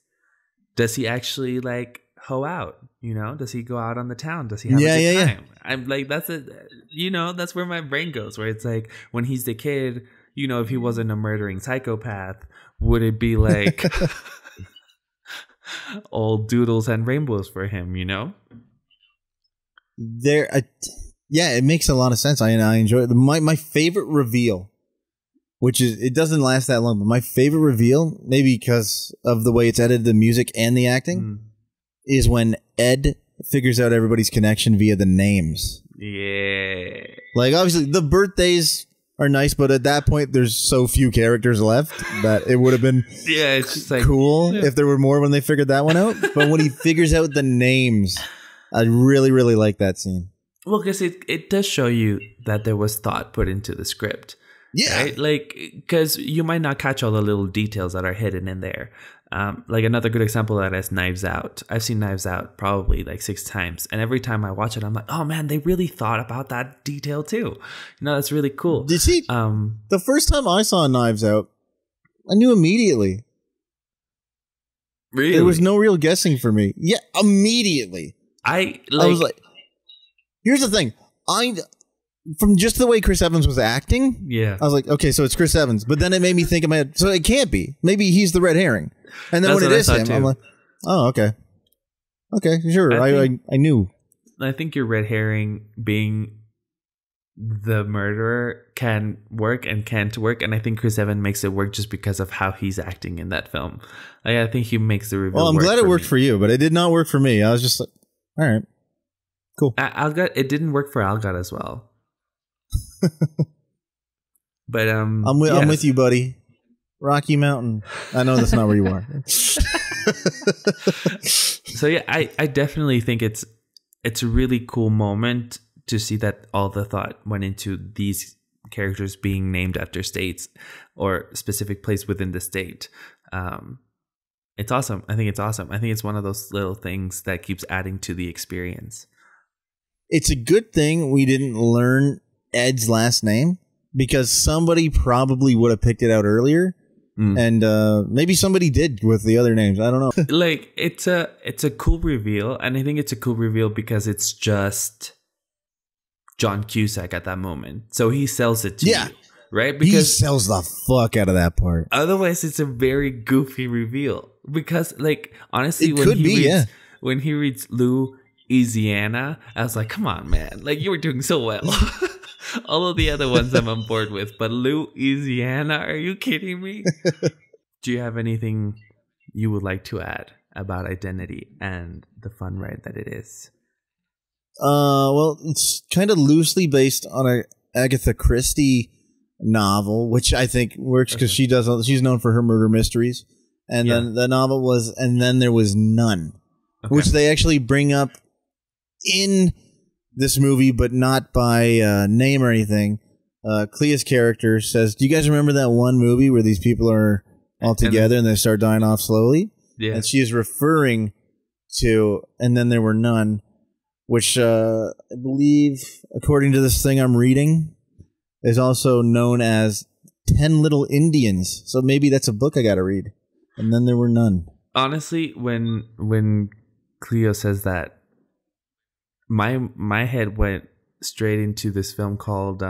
B: does he actually like hoe out? Does he go out on the town? Does he have a good time? I'm like, that's where my brain goes, where it's like when he's the kid, if he wasn't a murdering psychopath, would it be like all doodles and rainbows for him,
A: Yeah, it makes a lot of sense. I enjoy it. My favorite reveal, which is, it doesn't last that long, but my favorite reveal, maybe because of the way it's edited, the music and the acting, is when Ed figures out everybody's connection via the names.
B: Yeah.
A: Like, obviously, the birthdays are nice, but at that point, there's so few characters left that it would have been
B: it's just like,
A: cool if there were more when they figured that one out. But when he figures out the names, I really, really like that scene.
B: Well, because it does show you that there was thought put into the script. Yeah. Right? Like, because you might not catch all the little details that are hidden in there. Like another good example of that is Knives Out. I've seen Knives Out probably like 6 times. And every time I watch it, I'm like, oh man, they really thought about that detail too. That's really cool.
A: Did he? The first time I saw Knives Out, I knew immediately.
B: Really?
A: There was no real guessing for me. Yeah, immediately. I was like, here's the thing. From just the way Chris Evans was acting, I was like, okay, so it's Chris Evans. But then it made me think in my head, so it can't be. Maybe he's the red herring. And then when it is him, I'm like, oh, okay. Okay, sure. I knew.
B: I think your red herring being the murderer can work and can't work, and I think Chris Evans makes it work just because of how he's acting in that film. Like, I think he makes the reveal.
A: Well, I'm glad it worked for you, but it did not work for me. I was just like, all right, cool.
B: Algot, it didn't work for Algot as well. But I'm
A: with you, buddy. Rocky Mountain. I know that's not where you are.
B: So yeah, I definitely think it's a really cool moment to see that all the thought went into these characters being named after states or specific place within the state. It's awesome. I think it's awesome. I think it's one of those little things that keeps adding to the experience.
A: It's a good thing we didn't learn Ed's last name, because somebody probably would have picked it out earlier. And maybe somebody did with the other names. I don't know.
B: Like, it's a cool reveal, and I think it's a cool reveal because it's just John Cusack at that moment. So he sells it to you, right? Because
A: he sells the fuck out of that part.
B: Otherwise, it's a very goofy reveal. Because, like, honestly, when he reads Louisiana, I was like, come on, man. Like, you were doing so well. All of the other ones I'm on board with, but Louisiana, are you kidding me? Do you have anything you would like to add about Identity and the fun ride that it is?
A: Well, it's kind of loosely based on a Agatha Christie novel, which I think works because she's known for her murder mysteries. And then the novel was And Then There Was None, which they actually bring up in this movie, but not by name or anything. Clea's character says, do you guys remember that one movie where these people are all together and they start dying off slowly? Yeah. And she is referring to And Then There Were None, which I believe, according to this thing I'm reading, is also known as 10 Little Indians. So maybe that's a book I got to read. And Then There Were None. Honestly,
B: when Cleo says that, my head went straight into this film called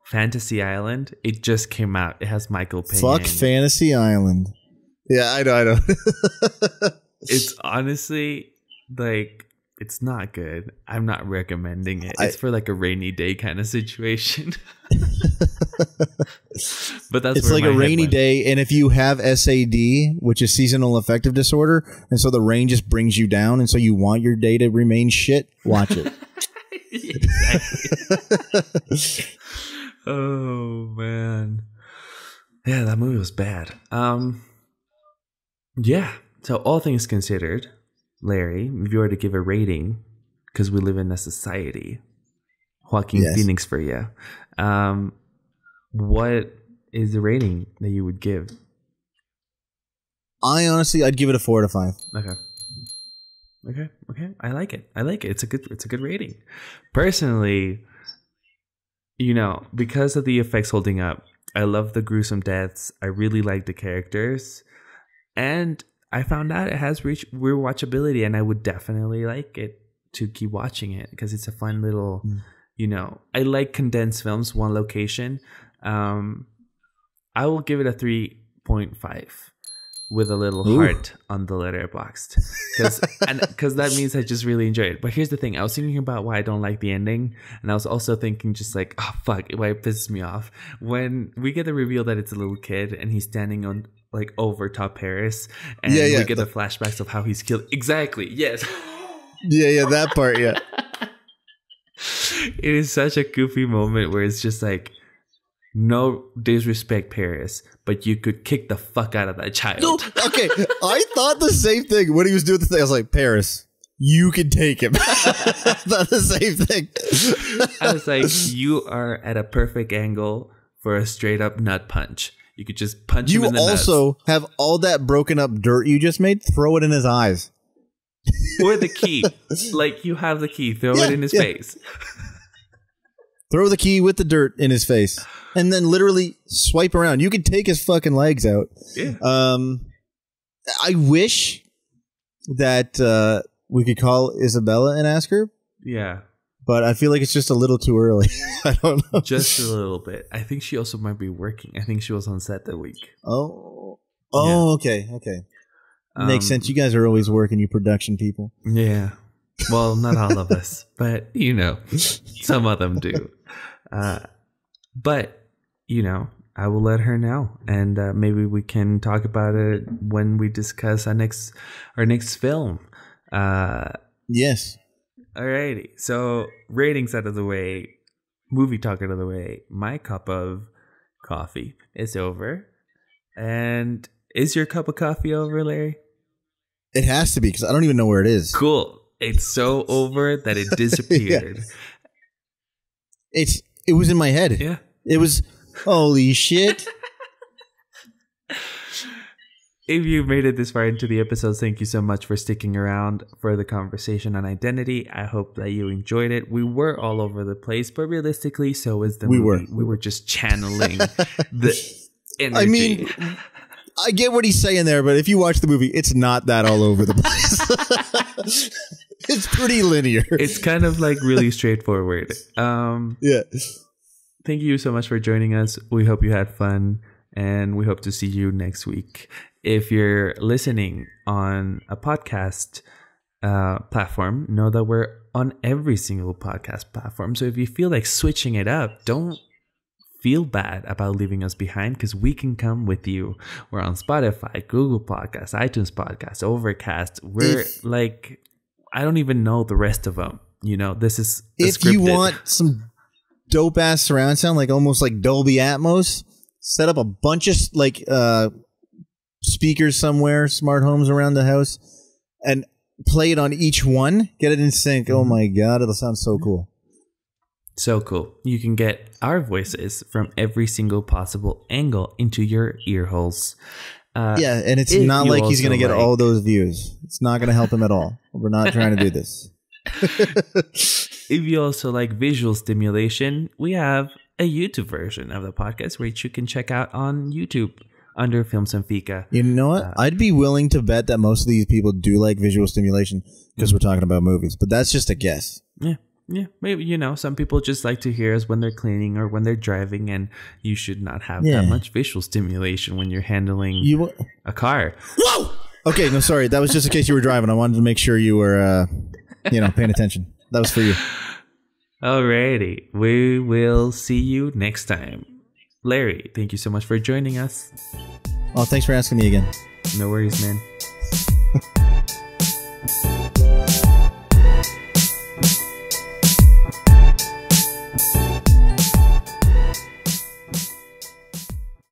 B: Fantasy Island. It just came out. It has Michael Pena.
A: Fantasy Island. Yeah, I know.
B: It's honestly, like, it's not good. I'm not recommending it. It's for like a rainy day kind of situation. But
A: it's like a rainy day, and if you have SAD, which is seasonal affective disorder, and so the rain just brings you down, and so you want your day to remain shit, watch it.
B: Exactly. Oh man, yeah, that movie was bad. Yeah. So all things considered, Larry, if you were to give a rating, because we live in a society, Joaquin Phoenix for you. What is the rating that you would give?
A: I'd give it a 4 out of 5.
B: Okay. I like it. It's a good rating. Personally, because of the effects holding up, I love the gruesome deaths. I really like the characters, and I found out it has rewatchability, and I would definitely like it to keep watching it because it's a fun little, I like condensed films, one location. I will give it a 3.5 with a little heart on the Letterboxd because that means I just really enjoy it. But here's the thing. I was thinking about why I don't like the ending, and I was also thinking just like, oh fuck, why it pisses me off when we get the reveal that it's a little kid and he's standing on like over top Paris, and we get the flashbacks of how he's killed. Exactly. Yes.
A: Yeah, that part. Yeah.
B: It is such a goofy moment where it's just like, no disrespect, Paris, but you could kick the fuck out of that child.
A: No, okay, I thought the same thing when he was doing the thing. I was like, Paris, you can take him. I thought the same thing.
B: I was like, you are at a perfect angle for a straight up nut punch. You could just punch him in the nuts. You also
A: have all that broken up dirt you just made, throw it in his eyes.
B: Or the key. Like, you have the key, throw it in his face.
A: Throw the key with the dirt in his face. And then literally swipe around. You could take his fucking legs out.
B: Yeah.
A: I wish that we could call Isabella and ask her.
B: Yeah.
A: But I feel like it's just a little too early. I don't know.
B: Just a little bit. I think she also might be working. I think she was on set that week.
A: Oh, okay. Makes sense. You guys are always working, you production people.
B: Yeah. Well, not all of us, but you know, some of them do. But you know, I will let her know, and maybe we can talk about it when we discuss our next film.
A: Yes.
B: Alrighty. So ratings out of the way, movie talk out of the way. My cup of coffee is over, and is your cup of coffee over, Larry?
A: It has to be, because I don't even know where it is.
B: Cool. It's so over that it disappeared.
A: Yeah. It was in my head.
B: Yeah.
A: It was, holy shit.
B: If you made it this far into the episodes, thank you so much for sticking around for the conversation on identity. I hope that you enjoyed it. We were all over the place, but realistically, so was the movie. We were just channeling the energy.
A: I mean, I get what he's saying there, but if you watch the movie, it's not that all over the place. It's pretty linear.
B: It's kind of like really straightforward.
A: Yeah.
B: Thank you so much for joining us. We hope you had fun, and we hope to see you next week. If you're listening on a podcast platform, know that we're on every single podcast platform. So if you feel like switching it up, don't feel bad about leaving us behind, because we can come with you. We're on Spotify, Google Podcasts, iTunes Podcasts, Overcast. We're like, I don't even know the rest of them. You know, this is
A: if you want some dope ass surround sound, like almost like Dolby Atmos, set up a bunch of like speakers somewhere, smart homes around the house, and play it on each one. Get it in sync. Oh my god, it'll sound so cool.
B: So cool. You can get our voices from every single possible angle into your ear holes.
A: Yeah, and it's not like he's going to get all those views. It's not going to help him at all. We're not trying to do this.
B: If you also like visual stimulation, we have a YouTube version of the podcast, which you can check out on YouTube under Films and Fika.
A: You know what? I'd be willing to bet that most of these people do like visual stimulation because we're talking about movies, but that's just a guess.
B: Yeah. Yeah, maybe, you know, some people just like to hear us when they're cleaning or when they're driving, and you should not have that much visual stimulation when you're handling a car.
A: Whoa! Okay, no, sorry. That was just in case you were driving. I wanted to make sure you were, paying attention. That was for you.
B: Alrighty. We will see you next time. Larry, thank you so much for joining us.
A: Oh, thanks for asking me again.
B: No worries, man.